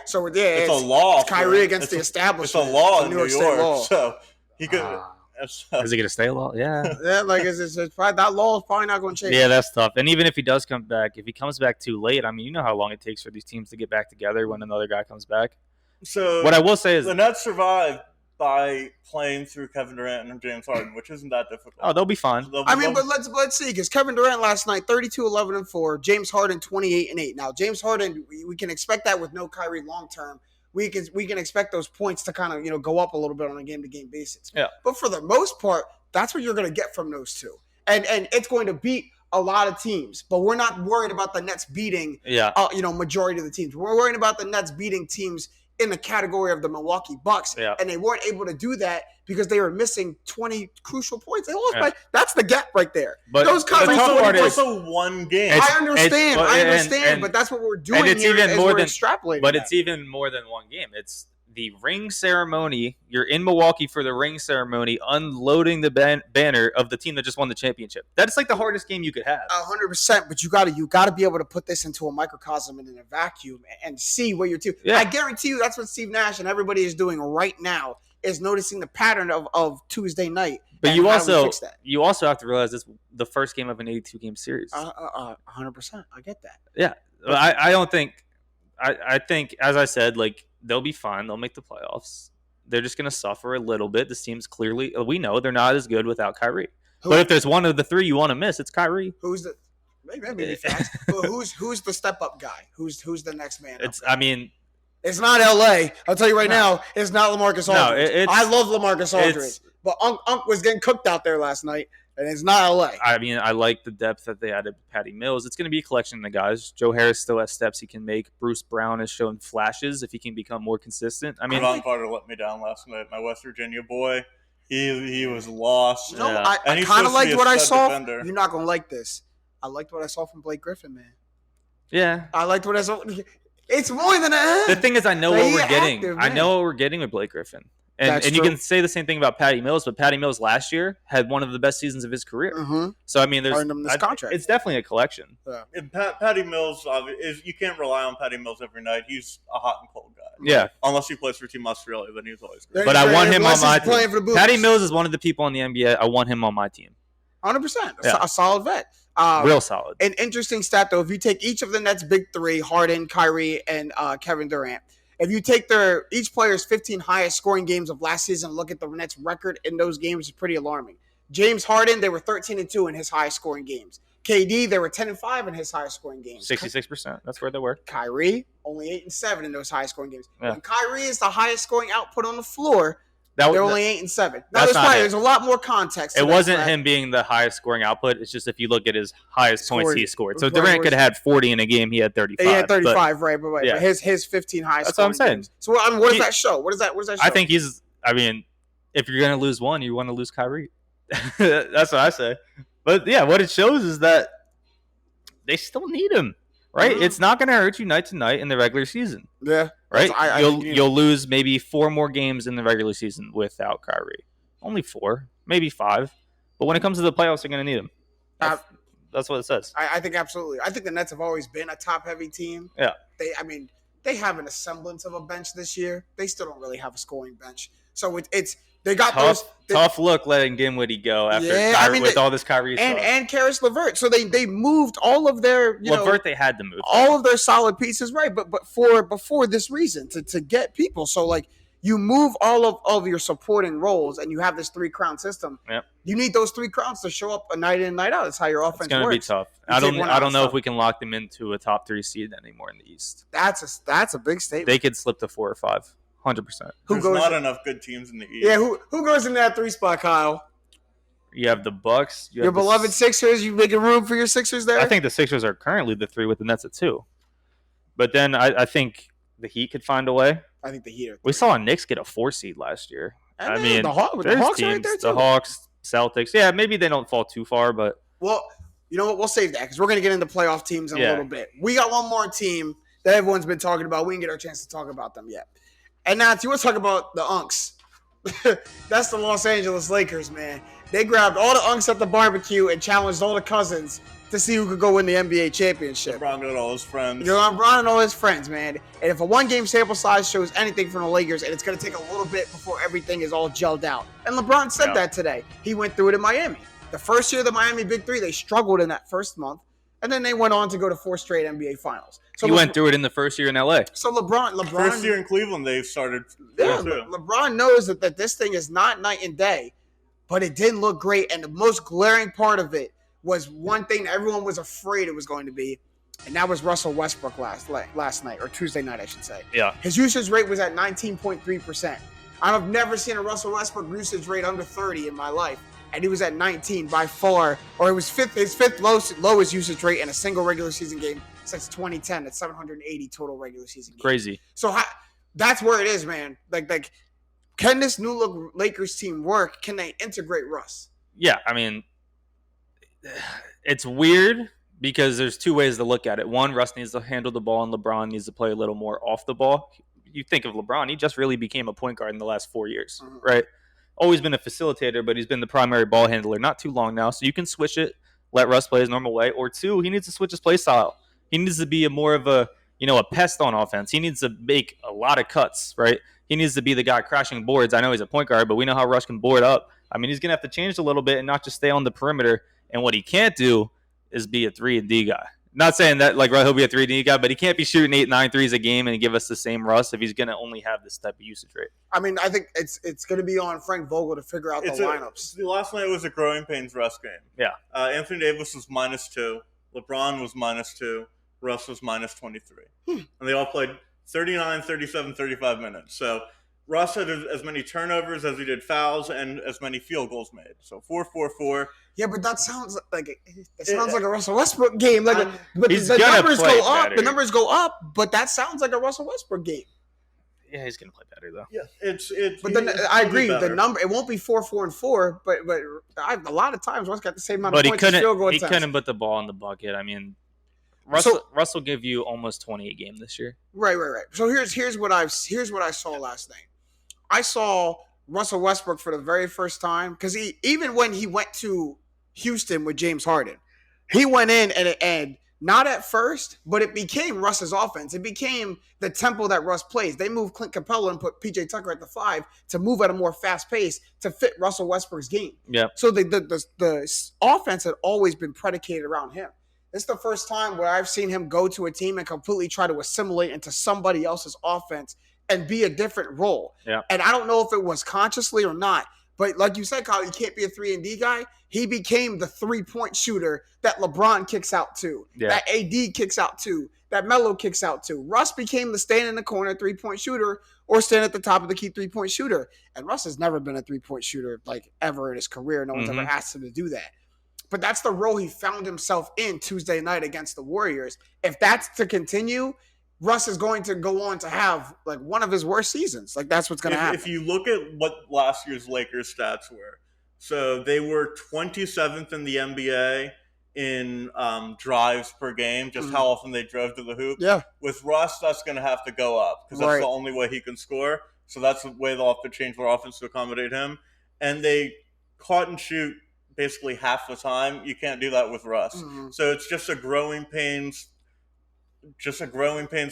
So it's a law. It's Kyrie against the establishment. It's a law in New York. Law. So he could. Is he going to stay a law? Yeah. Yeah, like it's probably, that law is probably not going to change. Yeah, that's tough. And even if he does come back, if he comes back too late, I mean, you know how long it takes for these teams to get back together when another guy comes back. So what I will say is the Nets survived by playing through Kevin Durant and James Harden, which isn't that difficult. Oh, they'll be fine. But let's see, because Kevin Durant last night 32-11-4, James Harden 28-8. Now James Harden, we can expect that with no Kyrie long term. We can expect those points to kind of go up a little bit on a game to game basis. Yeah. But for the most part, that's what you're going to get from those two, and it's going to beat a lot of teams. But we're not worried about the Nets beating majority of the teams. We're worried about the Nets beating teams in the category of the Milwaukee Bucks, and they weren't able to do that because they were missing 20 crucial points. They lost by that's the gap right there. But those Kyrie it's also one game. I understand, but that's what we're doing it's here. Even more than extrapolating. But it's even more than one game. It's the ring ceremony. You're in Milwaukee for the ring ceremony, unloading the banner of the team that just won the championship. That's like the hardest game you could have. 100%. But you got to be able to put this into a microcosm and in a vacuum and see where your team. Yeah. I guarantee you that's what Steve Nash and everybody is doing right now, is noticing the pattern of Tuesday night. But you also have to realize it's the first game of an 82-game series. 100%. I get that. Yeah. I don't think – I think, as I said, like, they'll be fine. They'll make the playoffs. They're just going to suffer a little bit. This team's clearly – we know they're not as good without Kyrie. But if there's one of the three you want to miss, it's Kyrie. Who's the – maybe fast. But who's the step-up guy? Who's the next man? It's not L.A. I'll tell you right now, it's not LaMarcus Aldridge. No, I love LaMarcus Aldridge. But Unc was getting cooked out there last night, and it's not L.A. I like the depth that they added Patty Mills. It's going to be a collection of the guys. Joe Harris still has steps he can make. Bruce Brown has shown flashes if he can become more consistent. Ron Carter let me down last night. My West Virginia boy, he was lost. I kind of liked what I saw. Defender. You're not going to like this. I liked what I saw from Blake Griffin, man. Yeah. I liked what I saw. It's more than the thing is, I know what we're getting. I know what we're getting with Blake Griffin. And you can say the same thing about Patty Mills, but Patty Mills last year had one of the best seasons of his career. Mm-hmm. So, I mean, contract. It's definitely a collection. Yeah. And Patty Mills, you can't rely on Patty Mills every night. He's a hot and cold guy. Yeah. Unless he plays for Team Australia, then he's always great. But I want him on my team. Patty Mills is one of the people in the NBA. I want him on my team. 100%. A solid vet. Real solid. An interesting stat, though, if you take each of the Nets' big three, Harden, Kyrie, and Kevin Durant, if you take each player's 15 highest scoring games of last season and look at the Nets' record in those games, it's pretty alarming. James Harden, they were 13-2 in his highest scoring games. KD, they were 10-5 in his highest scoring games. 66%. That's where they were. Kyrie, only 8-7 in those highest scoring games. Yeah. When Kyrie is the highest scoring output on the floor, they're only 8-7. Now, there's a lot more context. It wasn't him being the highest scoring output. It's just if you look at his highest points he scored. So Durant could have had 40 in a game. He had 35. He had 35, right? But his 15 highest. That's what I'm saying. Games. So what does that show? What does that show? I think if you're going to lose one, you want to lose Kyrie. That's what I say. But yeah, what it shows is that they still need him. Right? Mm-hmm. It's not going to hurt you night to night in the regular season. Yeah. Right? You'll lose maybe 4 more games in the regular season without Kyrie. Only 4, maybe 5. But when it comes to the playoffs, they're going to need him. That's what it says. I think absolutely. I think the Nets have always been a top-heavy team. Yeah. They have a semblance of a bench this year. They still don't really have a scoring bench. So it's they got tough look letting Dinwiddie go after with all this Kyrie stuff. And Karis LeVert. So they moved all of their LeVert they had to move all of their solid pieces, right? But for this reason to get people. So like you move all of your supporting roles and you have this 3-crown system. Yep. You need those 3 crowns to show up a night in, night out. That's how your offense works. It's going to be tough. I don't know if we can lock them into a top 3 seed anymore in the East. That's a big statement. They could slip to 4 or 5. 100%. There's not enough good teams in the East. Yeah, who goes in that 3 spot, Kyle? You have the Bucks. Your beloved Sixers. You making room for your Sixers there? I think the Sixers are currently the 3 with the Nets at 2. But then I think the Heat could find a way. I think the Heat are 3. We saw Knicks get a 4 seed last year. And the Hawks are right there too. The Hawks, Celtics. Yeah, maybe they don't fall too far, but well, you know what? We'll save that because we're going to get into playoff teams in a little bit. We got one more team that everyone's been talking about. We didn't get our chance to talk about them yet. And now, if you want to talk about the Unks, that's the Los Angeles Lakers, man. They grabbed all the Unks at the barbecue and challenged all the cousins to see who could go win the NBA championship. LeBron and all his friends. LeBron and all his friends, man. And if a 1-game sample size shows anything from the Lakers, and it's going to take a little bit before everything is all gelled out. And LeBron said that today. He went through it in Miami. The first year of the Miami Big Three, they struggled in that first month. And then they went on to go to 4 straight NBA Finals. So he went through it in the first year in LA. So LeBron first year in Cleveland, they started. Yeah, LeBron knows that this thing is not night and day, but it didn't look great. And the most glaring part of it was one thing that everyone was afraid it was going to be, and that was Russell Westbrook last night, or Tuesday night, I should say. Yeah. His usage rate was at 19.3%. I've never seen a Russell Westbrook usage rate under 30 in my life. And he was at 19 by far, or it was his fifth lowest usage rate in a single regular season game since 2010 at 780 total regular season games. Crazy. So that's where it is, man. Like, can this new look Lakers team work? Can they integrate Russ? Yeah, I mean, it's weird because there's 2 ways to look at it. One, Russ needs to handle the ball, and LeBron needs to play a little more off the ball. You think of LeBron, he just really became a point guard in the last 4 years, right? Always been a facilitator, but he's been the primary ball handler not too long now. So you can switch it, let Russ play his normal way. Or 2, he needs to switch his play style. He needs to be more of a pest on offense. He needs to make a lot of cuts, right? He needs to be the guy crashing boards. I know he's a point guard, but we know how Russ can board up. I mean, he's going to have to change a little bit and not just stay on the perimeter. And what he can't do is be a 3-and-D guy. Not saying that he'll be a 3-and-D guy, but he can't be shooting 8-9 threes a game and give us the same Russ if he's going to only have this type of usage rate. I mean, I think it's going to be on Frank Vogel to figure out the lineups. Last night was a growing pains Russ game. Yeah. Anthony Davis was -2. LeBron was -2. Russ was -23. And they all played 39, 37, 35 minutes. So Russ had as many turnovers as he did fouls and as many field goals made. So 4-4-4. Yeah, but that sounds like a Russell Westbrook game. But the numbers go up. Better. The numbers go up, but that sounds like a Russell Westbrook game. Yeah, he's gonna play better though. Yeah, it's. But then I agree. The number it won't be 4-4-4, but a lot of times Russ got the same amount of points. But he couldn't put the ball in the bucket. I mean, Russell give you almost 20 a game this year. Right. So here's what I saw last night. I saw Russell Westbrook for the very first time because even when he went to Houston with James Harden, he went in and not at first, but it became Russ's offense. It became the tempo that Russ plays. They moved Clint Capella and put PJ Tucker at the 5 to move at a more fast pace to fit Russell Westbrook's game. Yeah. So the offense had always been predicated around him. It's the first time where I've seen him go to a team and completely try to assimilate into somebody else's offense and be a different role. Yeah. And I don't know if it was consciously or not, but like you said, Kyle, he can't be a 3-and-D guy. He became the 3-point shooter that LeBron kicks out to, that AD kicks out to, that Melo kicks out to. Russ became the stand in the corner 3-point shooter or stand at the top of the key 3-point shooter. And Russ has never been a 3-point shooter ever in his career. No one's ever asked him to do that. But that's the role he found himself in Tuesday night against the Warriors. If that's to continue, Russ is going to go on to have one of his worst seasons. That's what's going to happen. If you look at what last year's Lakers stats were, so they were 27th in the NBA in drives per game, just how often they drove to the hoop. Yeah. With Russ, that's going to have to go up because that's the only way he can score. So that's the way they'll have to change their offense to accommodate him. And they caught and shoot basically half the time. You can't do that with Russ. Mm-hmm. So it's just a growing pains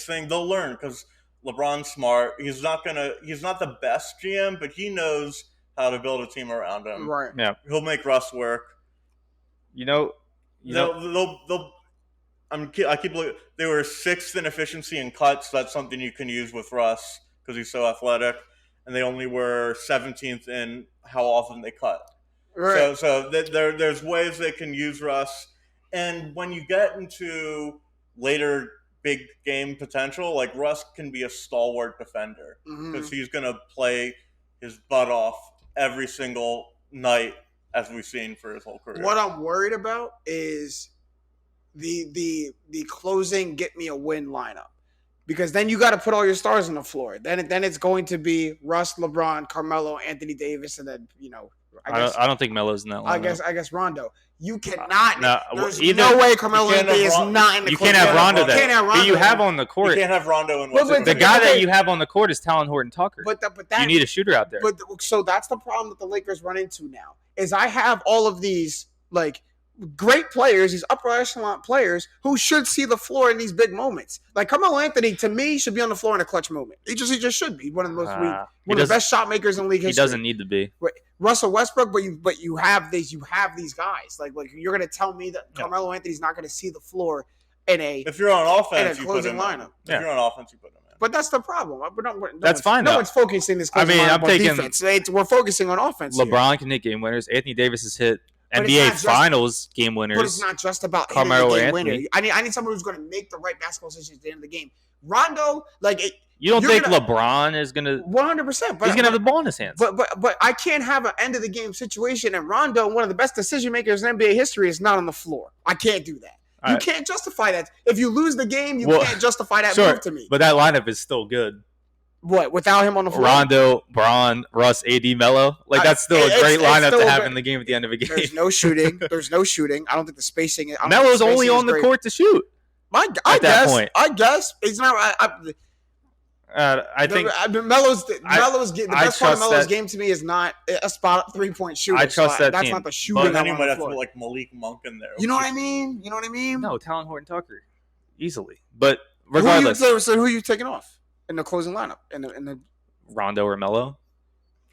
thing. They'll learn because LeBron's smart. He's not the best GM, but he knows how to build a team around him. Right. Yeah. He'll make Russ work. They'll I keep looking. They were 6th in efficiency in cuts. That's something you can use with Russ because he's so athletic. And they only were 17th in how often they cut. Right. So there's ways they can use Russ. And when you get into later big game potential, like Russ can be a stalwart defender because he's going to play his butt off every single night as we've seen for his whole career. What I'm worried about is the closing get me a win lineup, because then you got to put all your stars on the floor. Then it's going to be Russ, LeBron, Carmelo, Anthony Davis, and then I don't think Melo's in that lineup. I guess Rondo. You cannot. There's either, no way Carmelo Anthony is not in the You closing can't have Rondo lineup. there. You can't have Rondo. Who you have on the court. You can't have Rondo and Westbrook. The guy that you have on the court is Talon Horton-Tucker. But that, you need a shooter out there. So that's the problem that the Lakers run into now. Is I have all of these like great players, these upper echelon players who should see the floor in these big moments. Like Carmelo Anthony, to me, should be on the floor in a clutch moment. He just should be one of the most one of the best shot makers in league history. He doesn't need to be. Russell Westbrook, but you have these guys. Like you're gonna tell me that Carmelo Anthony's not gonna see the floor if you're on offense, in a closing lineup. If you're on offense, you put him in. But that's the problem. That's fine. No one's focusing this. I'm taking defense. We're focusing on offense. LeBron can hit game winners. Anthony Davis has hit NBA Finals game winners. But it's not just about Carmelo hitting the game Anthony. winner. I need someone who's going to make the right basketball decisions at the end of the game. Rondo, you don't think LeBron is going to 100%? He's going to have the ball in his hands. But I can't have an end of the game situation, and Rondo, one of the best decision makers in NBA history, is not on the floor. I can't do that. You can't justify that. If you lose the game, you can't justify that move to me. But that lineup is still good. What, without him on the floor? Rondo, Braun, Russ, AD, Melo. That's still a great lineup to have in the game at the end of a game. There's no shooting. I don't think the spacing – Melo's only on the court to shoot. I guess. It's not I think Melo's the best part of Melo's game to me is not a spot 3-point shooter. I trust that That's team. not the shooting. But then you might have to put like Malik Monk in there. You know what I mean? No, Talon Horton-Tucker, easily. But regardless, so who are you taking off in the closing lineup? In the Rondo or Melo?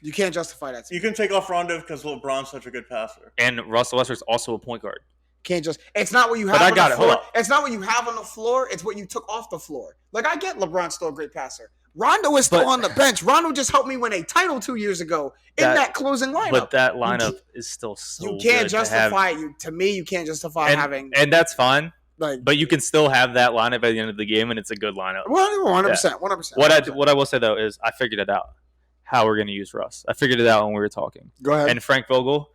You can't justify that. You can take off Rondo because LeBron's such a good passer, and Russell Westbrook's also a point guard. It's not what you have on the floor. It's not what you have on the floor. It's what you took off the floor. Like, I get LeBron's still a great passer. Rondo is still on the bench. Rondo just helped me win a title 2 years ago in that closing lineup. But that lineup is still so you can't good justify it. To me, you can't justify having. And that's fine. Like, but you can still have that lineup at the end of the game, and it's a good lineup. 100%. 100%. What I will say, though, is I figured it out, how we're going to use Russ. I figured it out when we were talking. Go ahead. And Frank Vogel,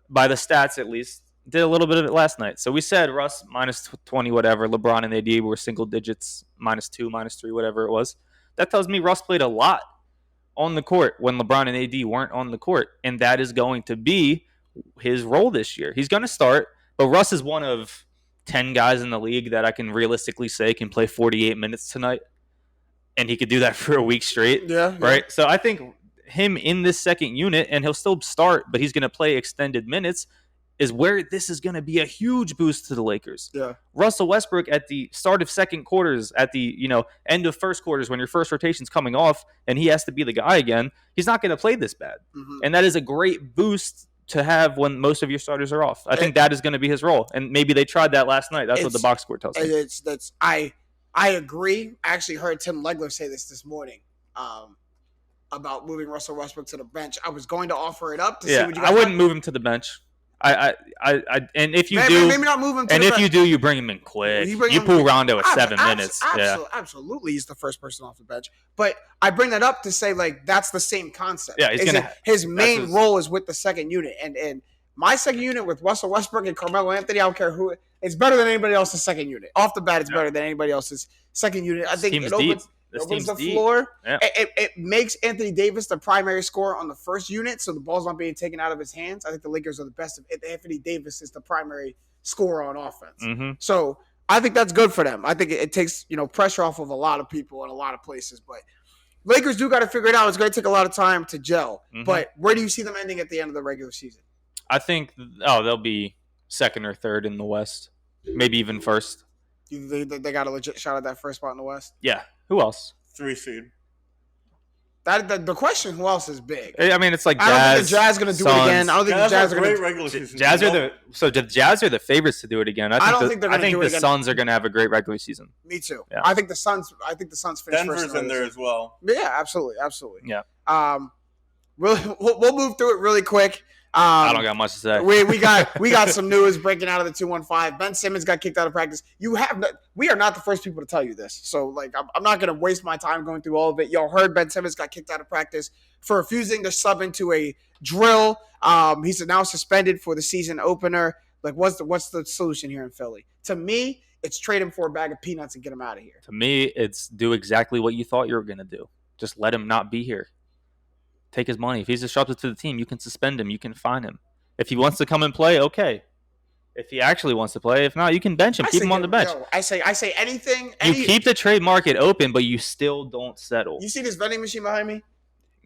by the stats at least, did a little bit of it last night. So we said Russ minus 20, whatever. LeBron and AD were single digits, -2, -3, whatever it was. That tells me Russ played a lot on the court when LeBron and AD weren't on the court. And that is going to be his role this year. He's going to start, but Russ is one of 10 guys in the league that I can realistically say can play 48 minutes tonight. And he could do that for a week straight. Yeah. Right? So I think him in this second unit, and he'll still start, but he's going to play extended minutes, is where this is going to be a huge boost to the Lakers. Yeah. Russell Westbrook at the start of second quarters, at the end of first quarters, when your first rotation's coming off and he has to be the guy again, he's not going to play this bad. Mm-hmm. And that is a great boost to have when most of your starters are off. I think that is going to be his role. And maybe they tried that last night. That's what the box score tells me. I agree. I actually heard Tim Legler say this morning. About moving Russell Westbrook to the bench. I was going to offer it up to see what you guys I wouldn't move him to the bench. And if you do, maybe not move him to and the if bench. you do, you bring him in quick. You pull Rondo at 7 minutes. Absolutely, he's the first person off the bench. But I bring that up to say, like, that's the same concept. Yeah, his main role is with the second unit, and my second unit with Russell Westbrook and Carmelo Anthony. I don't care who. It's better than anybody else's second unit. Off the bat, it's better than anybody else's second unit. I think it opens the floor. Yeah. It makes Anthony Davis the primary scorer on the first unit, so the ball's not being taken out of his hands. I think the Lakers are the best if Anthony Davis is the primary scorer on offense. Mm-hmm. So I think that's good for them. I think it takes pressure off of a lot of people in a lot of places. But Lakers do got to figure it out. It's going to take a lot of time to gel. Mm-hmm. But where do you see them ending at the end of the regular season? I think they'll be second or third in the West, maybe even first. They got a legit shot at that first spot in the West. Yeah. Who else? 3 seed. The question, who else is big? I mean, it's like Jazz. I don't think the Jazz going to do it again. I don't think the Jazz are going to. Regular season. The Jazz are the favorites to do it again. I don't think they're going to do it again. I think the Suns are going to have a great regular season. Me too. Yeah. I think the Suns finish Denver's first in there as well. Yeah, absolutely. Yeah. Really, we'll move through it really quick. I don't got much to say. We got some news breaking out of the 215. Ben Simmons got kicked out of practice. We are not the first people to tell you this. So I'm not going to waste my time going through all of it. Y'all heard Ben Simmons got kicked out of practice for refusing to sub into a drill. He's now suspended for the season opener. What's the solution here in Philly? To me, it's trade him for a bag of peanuts and get him out of here. To me, it's do exactly what you thought you were going to do. Just let him not be here. Take his money. If he's disruptive to the team, you can suspend him. You can fine him. If he wants to come and play, okay. If he actually wants to play, if not, you can bench him. Keep him on the bench. I say anything. You keep the trade market open, but you still don't settle. You see this vending machine behind me?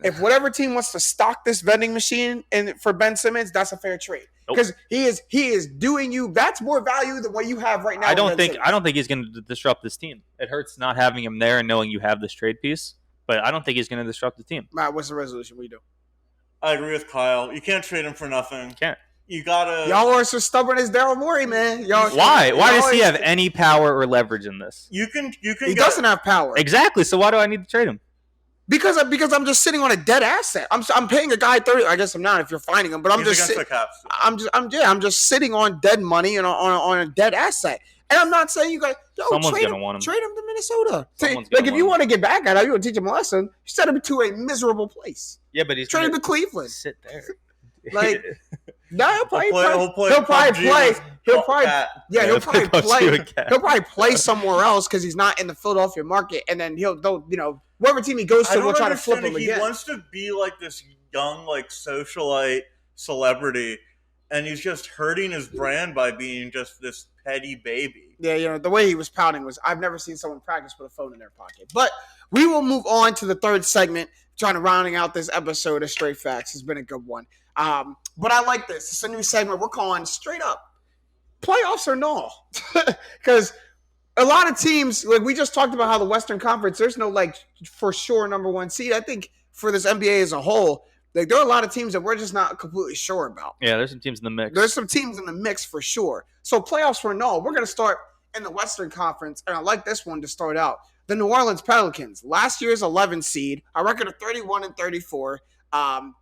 If whatever team wants to stock this vending machine for Ben Simmons, that's a fair trade because he is doing you. That's more value than what you have right now. I don't think he's going to disrupt this team. It hurts not having him there and knowing you have this trade piece. But I don't think he's going to disrupt the team. Matt, what's the resolution we do? I agree with Kyle. You can't trade him for nothing. Can't. You gotta. Y'all are so stubborn as Daryl Morey, man. Why does he have any power or leverage in this? You can. He doesn't have power. Exactly. So why do I need to trade him? Because I'm just sitting on a dead asset. I'm paying a guy 30. I guess I'm not if you're finding him, but I'm just sitting on dead money and on a dead asset. And I'm not saying you guys trade him to Minnesota. If you want to get back at him, you want to teach him a lesson. You send him to a miserable place. Yeah, but he's trade him to Cleveland. Sit there. He'll probably play somewhere else because he's not in the Philadelphia market, and then whatever team he goes to, we'll try to flip him again. He wants to be like this young, socialite celebrity, and he's just hurting his brand by being just this petty baby. Yeah, the way he was pouting was, I've never seen someone practice with a phone in their pocket. But we will move on to the third segment, trying to rounding out this episode of Straight Facts. It's been a good one. But I like this. It's a new segment we're calling Straight Up Playoffs or No. Because a lot of teams, we just talked about how the Western Conference, there's no for sure number one seed. I think for this NBA as a whole, there are a lot of teams that we're just not completely sure about. Yeah, there's some teams in the mix. There's some teams in the mix for sure. So playoffs or no, we're going to start in the Western Conference, and I like this one to start out. The New Orleans Pelicans, last year's 11 seed, a record of 31-34,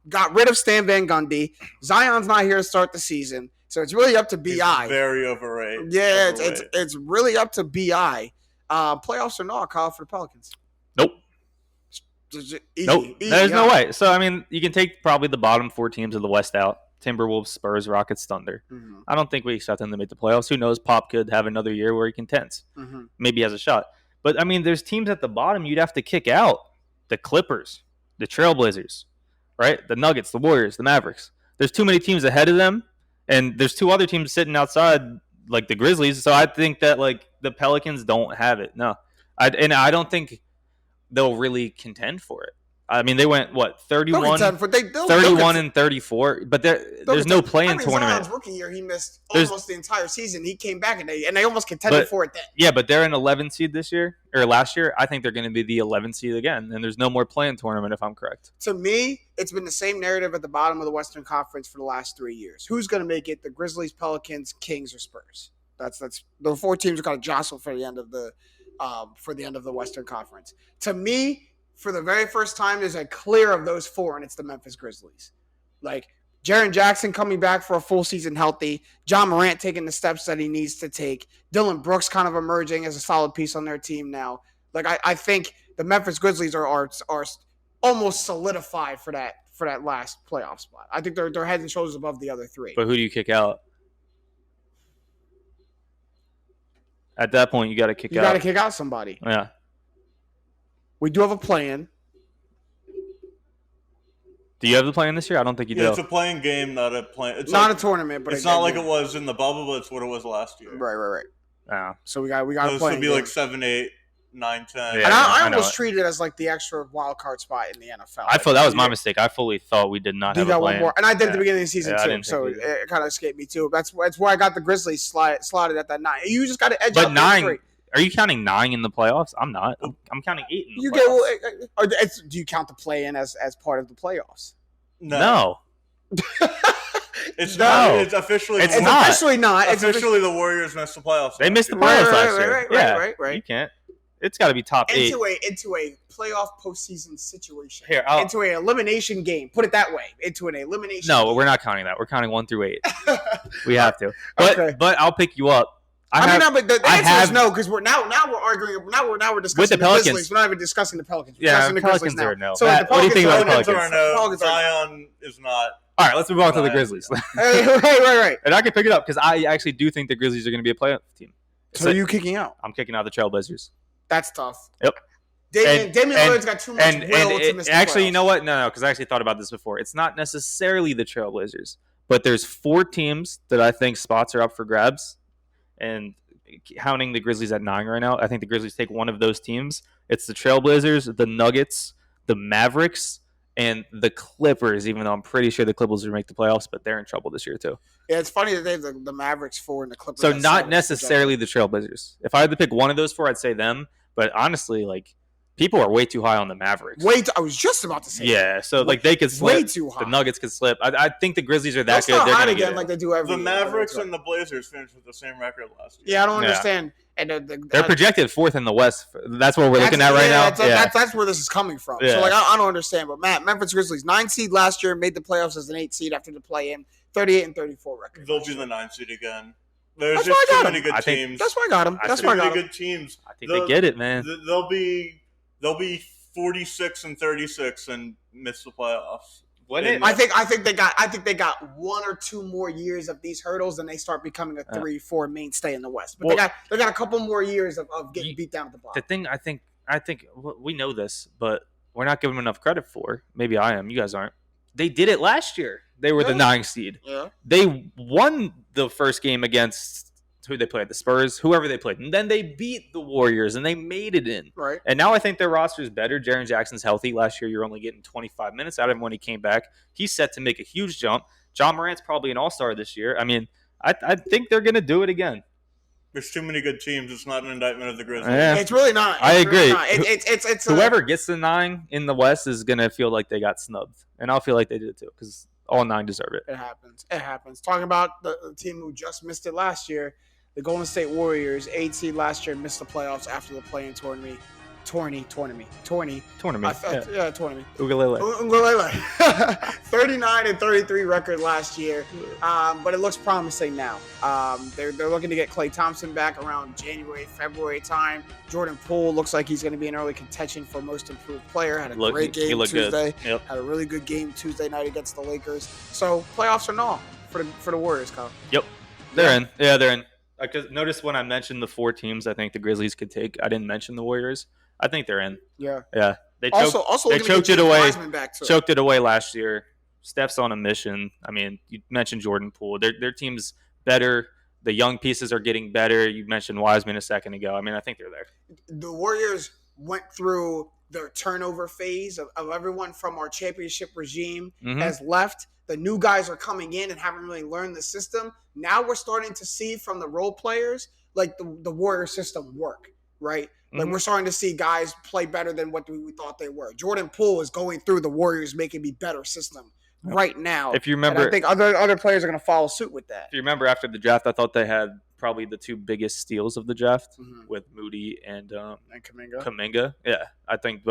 got rid of Stan Van Gundy. Zion's not here to start the season, so it's really up to BI. Very overrated. Yeah, it's really up to BI. Playoffs or no, Kyle, for the Pelicans? Nope. Easy, there's no way. So, I mean, you can take probably the bottom 4 teams of the West out. Timberwolves, Spurs, Rockets, Thunder. Mm-hmm. I don't think we expect them to make the playoffs. Who knows? Pop could have another year where he contends. Mm-hmm. Maybe he has a shot. But, I mean, there's teams at the bottom you'd have to kick out. The Clippers, the Trailblazers, right? The Nuggets, the Warriors, the Mavericks. There's too many teams ahead of them, and there's 2 other teams sitting outside, like the Grizzlies. So I think that, the Pelicans don't have it. No. I don't think they'll really contend for it. I mean, they went, 31 and 34, but there's no play-in tournament. Zion's rookie year, he missed almost the entire season. He came back, and they almost contended for it then. Yeah, but they're an 11 seed this year, or last year. I think they're going to be the 11 seed again, and there's no more play-in tournament if I'm correct. To me, it's been the same narrative at the bottom of the Western Conference for the last 3 years. Who's going to make it? The Grizzlies, Pelicans, Kings, or Spurs? That's the 4 teams are going to jostle for the end of the Western Conference. To me, for the very first time, there's a clear of those 4, and it's the Memphis Grizzlies. Jaren Jackson coming back for a full season healthy. John Morant taking the steps that he needs to take. Dillon Brooks kind of emerging as a solid piece on their team now. I think the Memphis Grizzlies are almost solidified for that last playoff spot. I think they're head and shoulders above the other 3. But who do you kick out? At that point, you got to kick out. You got to kick out somebody. Yeah. We do have a plan. Do you have the plan this year? I don't think you do. It's a playing game, not a plan. It's not a tournament, but it's not like it was in the bubble, but it's what it was last year. Right. Yeah. So we got a plan. This would be 7-8. 9-10. And I almost treat it as like the extra wild card spot in the NFL. I thought that was my mistake. I fully thought we did not have a plan. One more, and I did at the beginning of the season too. So it kind of escaped me too. That's why I got the Grizzlies slotted at that 9. You just got to edge out. But 9. Are you counting 9 in the playoffs? I'm not. I'm counting 8 in the playoffs. Do you count the play-in as part of the playoffs? No. It's not. It's officially. It's officially not. It's officially the Warriors missed the playoffs. They missed the playoffs last year. Right. You can't. It's got to be top 8 into a playoff postseason situation. Into an elimination game. Put it that way. Into an elimination. No, game. We're not counting that. We're counting 1 through 8. We have to. But I'll pick you up. But the answer is no, because we're arguing. Now we're discussing with the Pelicans. Grizzlies. We're not even discussing the Pelicans. We're discussing the Pelicans Grizzlies are no. So Matt, what do you think about the Pelicans? Zion is not. All right, let's move on to the Grizzlies. Right. And I can pick it up because I actually do think the Grizzlies are going to be a playoff team. So are you kicking out? I'm kicking out the Trailblazers. That's tough. Yep. Damian Lillard's got too much will to miss the actually, playoffs. You know what? No, because I actually thought about this before. It's not necessarily the Trailblazers, but there's 4 teams that I think spots are up for grabs. And counting the Grizzlies at 9 right now, I think the Grizzlies take one of those teams. It's the Trailblazers, the Nuggets, the Mavericks, and the Clippers, even though I'm pretty sure the Clippers will make the playoffs, but they're in trouble this year too. Yeah, it's funny that they have the Mavericks 4 and the Clippers. So not necessarily the Trailblazers. If I had to pick one of those 4, I'd say them. But honestly, like, people are way too high on the Mavericks. I was just about to say that. So like they could slip. Way too high. The Nuggets could slip. I think the Grizzlies are that good. They're going to again like they do every year. The Mavericks and the Blazers finished with the same record last year. Yeah, I don't understand. And they're projected 4th in the West. That's what we're looking at right now. That's where this is coming from. Yeah. So like I don't understand. But Memphis Grizzlies 9 seed last year, made the playoffs as an 8 seed after the play-in, 38-34 record. They'll be the 9 seed again. There's just too many good teams. That's why I got them. That's why I got them. Good teams. I think they get it, man. They'll be 46-36 and miss the playoffs. I think they got 1 or 2 more years of these hurdles, and they start becoming a 3-4 mainstay in the West. But they got a couple more years of getting beat down at the bottom. The thing I think we know this, but we're not giving them enough credit for. Maybe I am. You guys aren't. They did it last year. They were the 9 seed. Yeah. They won the first game against who they played, the Spurs, whoever they played. And then they beat the Warriors, and they made it in. Right. And now I think their roster is better. Jaren Jackson's healthy. Last year, you're only getting 25 minutes out of him when he came back. He's set to make a huge jump. John Morant's probably an all-star this year. I mean, I think they're going to do it again. There's too many good teams. It's not an indictment of the Grizzlies. Yeah. It's really not. I agree. It's whoever gets the 9 in the West is going to feel like they got snubbed. And I'll feel like they did too because all 9 deserve it. It happens. Talking about the team who just missed it last year, the Golden State Warriors, 8 seed last year, missed the playoffs after the play-in tournament. Tournament. Tournament. Ukulele. 39-33 record last year, but it looks promising now. They're looking to get Klay Thompson back around January, February time. Jordan Poole looks like he's going to be in early contention for most improved player. Had a great game Tuesday. Yep. Had a really good game Tuesday night against the Lakers. So playoffs are null for the Warriors, Kyle. Yep, they're in. Yeah, they're in. Notice when I mentioned the 4 teams, I think the Grizzlies could take. I didn't mention the Warriors. I think they're in. Yeah. They choked it away. Choked it away last year. Steph's on a mission. I mean, you mentioned Jordan Poole. Their team's better. The young pieces are getting better. You mentioned Wiseman a second ago. I mean, I think they're there. The Warriors went through their turnover phase of everyone from our championship regime has left. The new guys are coming in and haven't really learned the system. Now we're starting to see from the role players, like the Warrior system work, right? Like we're starting to see guys play better than what we thought they were. Jordan Poole is going through the Warriors making me better system right now. If you remember, I think other players are going to follow suit with that. If you remember after the draft, I thought they had probably the 2 biggest steals of the draft with Moody and Kuminga. Yeah, I think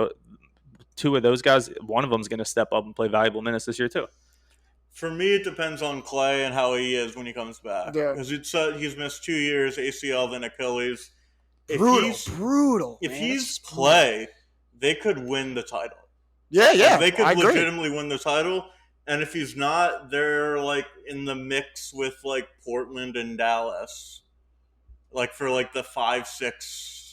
2 of those guys, one of them is going to step up and play valuable minutes this year too. For me, it depends on Klay and how he is when he comes back. Yeah. Because he's missed 2 years, ACL, then Achilles. Brutal. If he's Klay, they could win the title. Yeah. They could legitimately win the title. And if he's not, they're like in the mix with like Portland and Dallas, like for like the 5-6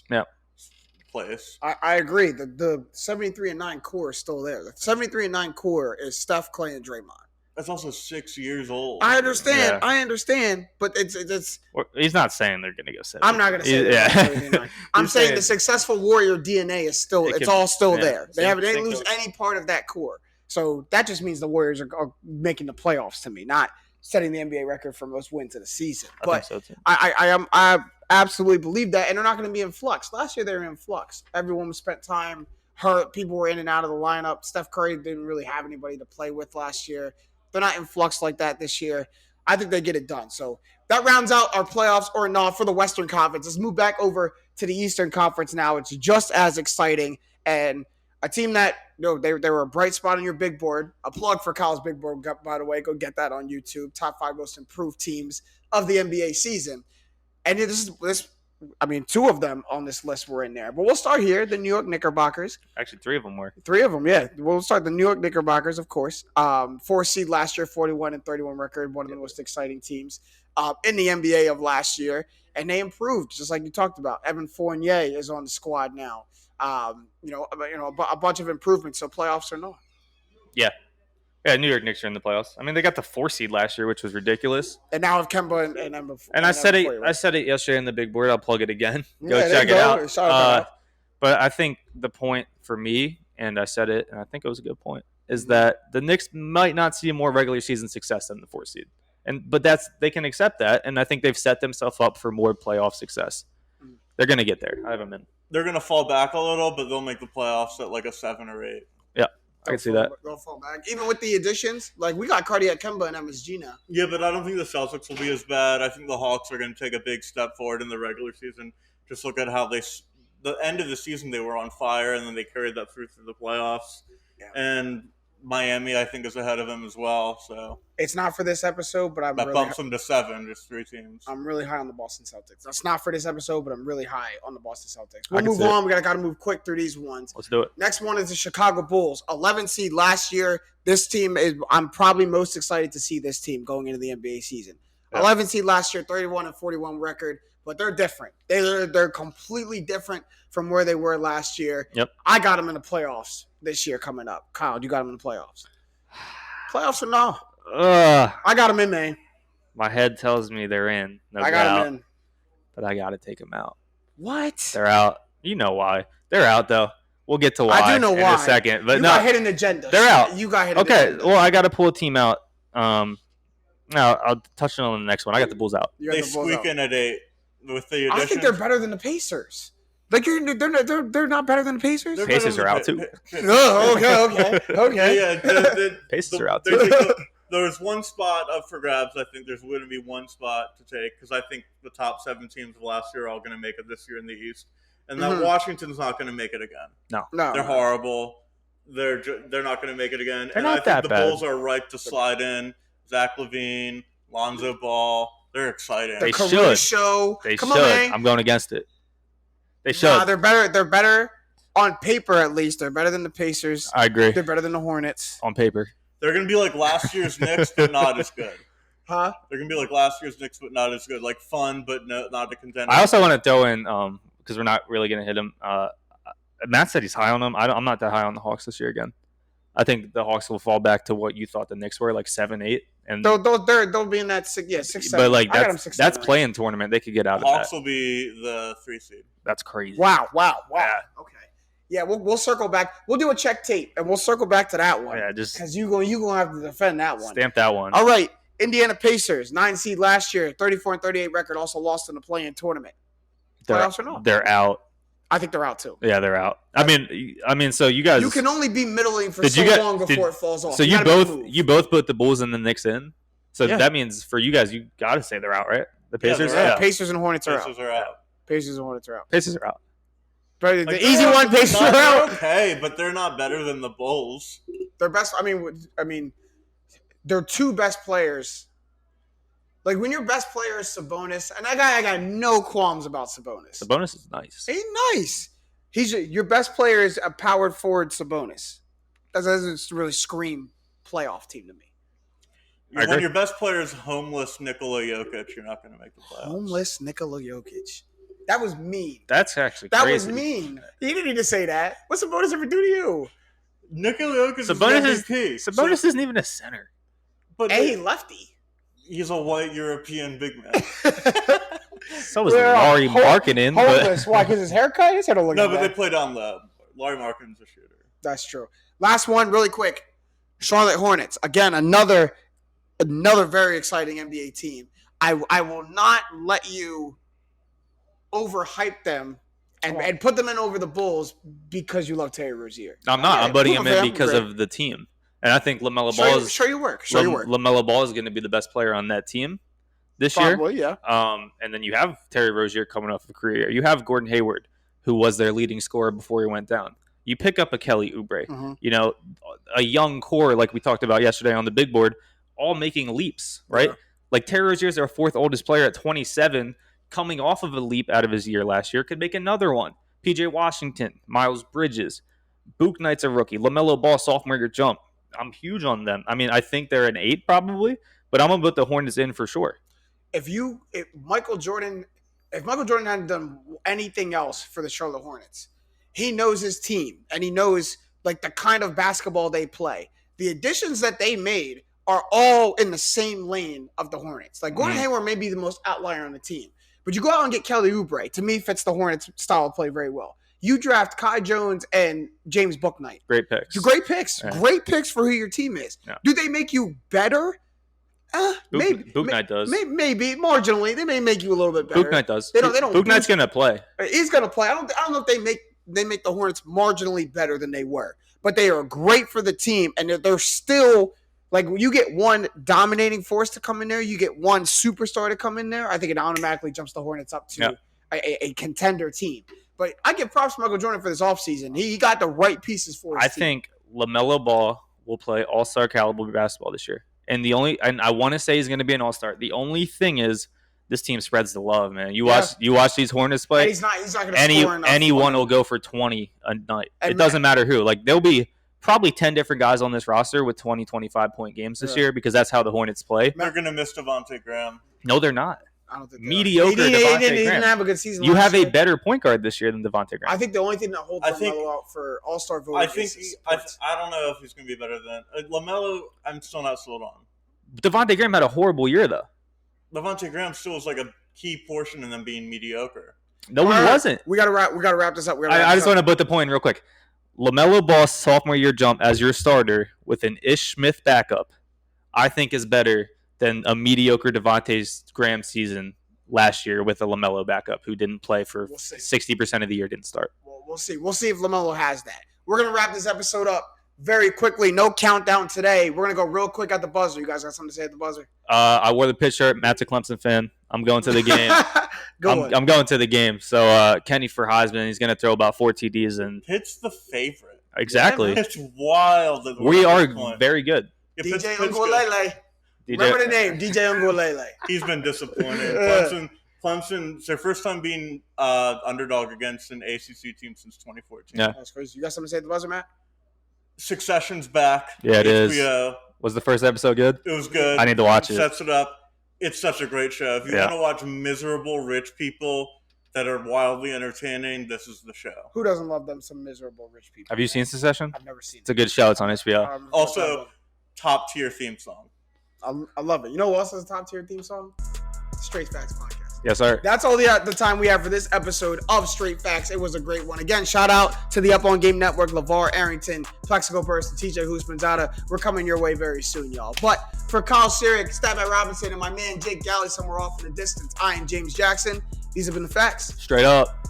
place. I agree. The 73-9 core is still there. The 73-9 core is Steph, Klay, and Draymond. That's also 6 years old. I understand, but it's. He's not saying they're going to go 70. I'm not going to say that. I'm saying the successful Warrior DNA is still. It's all still there. They didn't lose any part of that core. So that just means the Warriors are making the playoffs to me, not setting the NBA record for most wins of the season. But I think so too. I absolutely believe that, and they're not going to be in flux. Last year they were in flux. Everyone spent time hurt. People were in and out of the lineup. Steph Curry didn't really have anybody to play with last year. They're not in flux like that this year. I think they get it done. So that rounds out our playoffs or not for the Western Conference. Let's move back over to the Eastern Conference now. It's just as exciting, and a team that they were a bright spot on your big board. A plug for Kyle's big board, by the way. Go get that on YouTube. Top 5 most improved teams of the NBA season. And two of them on this list were in there. But we'll start here. The New York Knickerbockers. Actually, 3 of them were. 3 of them, yeah. We'll start the New York Knickerbockers, of course. 4 seed last year, 41-31 record. One of the most exciting teams in the NBA of last year. And they improved, just like you talked about. Evan Fournier is on the squad now. A bunch of improvements. So playoffs or not. Yeah. Yeah, New York Knicks are in the playoffs. I mean, they got the 4 seed last year, which was ridiculous. And now with Kemba and Emma. And I said it yesterday in the big board. I'll plug it again. Go check it out. But I think the point for me, and I said it, and I think it was a good point, is that the Knicks might not see more regular season success than the 4 seed. But they can accept that, and I think they've set themselves up for more playoff success. They're going to get there. I have them in. They're going to fall back a little, but they'll make the playoffs at like a 7 or 8. Yeah, I can see that. They'll fall back. Even with the additions, like we got Cardiac Kemba and MSG now. Yeah, but I don't think the Celtics will be as bad. I think the Hawks are going to take a big step forward in the regular season. Just look at how the end of the season, they were on fire, and then they carried that through the playoffs. Yeah. And Miami, I think, is ahead of them as well. So it's not for this episode, but that bumps them to 7. Just 3 teams. I'm really high on the Boston Celtics. That's not for this episode, but I'm really high on the Boston Celtics. We'll move on. We got to move quick through these ones. Let's do it. Next one is the Chicago Bulls, 11 seed last year. This team I'm probably most excited to see this team going into the NBA season. Yeah. 11 seed last year, 31-41 record. But they're different. They're completely different from where they were last year. Yep. I got them in the playoffs this year coming up. Kyle, you got them in the playoffs? Playoffs or no? I got them in, man. My head tells me they're in. I got them in. But I got to take them out. What? They're out. You know why. They're out, though. We'll get to why I do know why. In a second. But you got hidden agenda. They're out. You got hidden agenda. Okay, well, I got to pull a team out. Now, I'll touch on the next one. I got the Bulls out. They squeak in at 8. With the additions. I think they're better than the Pacers. Like they're not better than the Pacers. Pacers are out too. Okay. Yeah, Pacers are out too. There's one spot up for grabs. I think there's going to be one spot to take because I think the top 7 teams of last year are all going to make it this year in the East, and that Washington's not going to make it again. No, they're horrible. They're not going to make it again. They're not that bad. The Bulls are ripe to slide in. Zach LaVine, Lonzo Ball. They're exciting. They should. Show. They Come should. On, man. I'm going against it. They should. Nah, they're better. They're better on paper, at least. They're better than the Pacers. I agree. They're better than the Hornets. On paper. They're going to be like last year's Knicks, but not as good. Huh? They're going to be like last year's Knicks, but not as good. Like fun, but not a contender. I also want to throw in, because we're not really going to hit him. Matt said he's high on them. I'm not that high on the Hawks this year again. I think the Hawks will fall back to what you thought the Knicks were, like 7-8. And they'll be in that 6-7. But like that's playing tournament. They could get out of that. Hawks will be the 3 seed. That's crazy. Wow. Yeah. Okay. Yeah, we'll circle back. We'll do a check tape and we'll circle back to that one. Yeah, just because you gonna have to defend that one. Stamp that one. All right, Indiana Pacers, 9 seed last year, 34-38 record, also lost in the play-in tournament. Playoffs or no? They're out. I think they're out too. Yeah, they're out. I mean, so you guys. You can only be middling for long before it falls off. So you both put the Bulls and the Knicks in. So that means for you guys, you got to say they're out, right? The Pacers. Yeah, Pacers and Hornets are out. Pacers are out. Pacers and Hornets are out. Pacers are out. But the easy one, Pacers are out. Okay, but they're not better than the Bulls. They're best. I mean, their 2 best players. Like when your best player is Sabonis, and I got no qualms about Sabonis. Sabonis is nice. He's nice. Your best player is a powered forward Sabonis. That doesn't really scream playoff team to me. When your best player is homeless Nikola Jokic, you're not going to make the playoffs. Homeless Nikola Jokic. That was mean. That's actually crazy. That was mean. You didn't need to say that. What's Sabonis ever do to you? Nikola Jokic is Sabonis MVP. Sabonis isn't even a center. But A, lefty. He's a white European big man. So was Laurie Markkinen. Homeless. Why? Because his haircut? His hair don't look No, like but that. they played on the Laurie Markkinen's a shooter. That's true. Last one, really quick. Charlotte Hornets. Again, another very exciting NBA team. I will not let you overhype them and put them in over the Bulls because you love Terry Rozier. I'm not. I'm putting him in because of the team. And I think LaMelo Ball is... Show your work. LaMelo Ball is going to be the best player on that team this year. Probably, yeah. And then you have Terry Rozier coming off of a career. You have Gordon Hayward, who was their leading scorer before he went down. You pick up a Kelly Oubre. Mm-hmm. A young core like we talked about yesterday on the big board, all making leaps, right? Yeah. Like Terry Rozier is their fourth oldest player at 27, coming off of a leap out of his year last year, could make another one. PJ Washington, Miles Bridges, Book Knight's a rookie, LaMelo Ball, sophomore year jump. I'm huge on them. I mean, I think they're an 8 probably, but I'm going to put the Hornets in for sure. If Michael Jordan hadn't done anything else for the Charlotte Hornets, he knows his team and he knows like the kind of basketball they play. The additions that they made are all in the same lane of the Hornets. Like Gordon Hayward may be the most outlier on the team, but you go out and get Kelly Oubre. To me, fits the Hornets style of play very well. You draft Kai Jones and James Bouknight. Great picks. Great picks. Yeah. Great picks for who your team is. Yeah. Do they make you better? Maybe. Bouknight does. Maybe marginally. They may make you a little bit better. Bouknight does. They don't. Bouknight's going to play. He's going to play. I don't know if they make the Hornets marginally better than they were, but they are great for the team, and they're still like when you get one dominating force to come in there, you get one superstar to come in there. I think it automatically jumps the Hornets up to a contender team. But I give props to Michael Jordan for this offseason. He got the right pieces for his team. I think LaMelo Ball will play all-star caliber basketball this year. And I want to say he's going to be an all-star. The only thing is this team spreads the love, man. You watch these Hornets play. And he's not going to score enough. Anyone will go for 20 a night. It doesn't matter who. Like there'll be probably 10 different guys on this roster with 20, 25-point games this year because that's how the Hornets play. They're going to miss Devontae Graham. No, they're not. I don't think mediocre. He didn't have a good season. You have a better point guard this year than Devontae Graham. I think the only thing that holds LaMelo out for All-Star voting is I don't know if he's going to be better than LaMelo. I'm still not sold on. Devontae Graham had a horrible year though. Devontae Graham still was like a key portion in them being mediocre. No, he wasn't. We gotta wrap this up. I just want to put the point in real quick. LaMelo Ball's sophomore year jump as your starter with an Ish Smith backup, I think is better than a mediocre Devontae Graham season last year with a LaMelo backup who didn't play for 60% of the year, didn't start. Well, we'll see. We'll see if LaMelo has that. We're going to wrap this episode up very quickly. No countdown today. We're going to go real quick at the buzzer. You guys got something to say at the buzzer? I wore the pitch shirt. Matt's a Clemson fan. I'm going to the game. I'm going to the game. So Kenny for Heisman, he's going to throw about 4 TDs. And Pitt's the favorite. Exactly. It's wild. We are very good. DJ Ungolele. Remember the name, DJ Ungolele. He's been disappointed. Clemson, it's their first time being underdog against an ACC team since 2014. Yeah. That's crazy. You got something to say at the buzzer, Matt? Succession's back. Yeah, it is. Was the first episode good? It was good. I need to watch it. Sets it up. It's such a great show. If you want to watch miserable rich people that are wildly entertaining, this is the show. Who doesn't love them? Some miserable rich people. Have you seen Succession? I've never seen it. It's a good show. It's on HBO. Also, top tier theme song. I love it. You know what else is a top tier theme song? Straight Facts Podcast. Yes, sir. That's all the time we have for this episode of Straight Facts. It was a great one. Again, shout out to the Up On Game Network, LeVar Arrington, Plexico Burst, and TJ Husmanzada. We're coming your way very soon, y'all. But for Kyle Sirik, Stabbat Robinson, and my man Jake Galley somewhere off in the distance, I am James Jackson. These have been the facts. Straight up.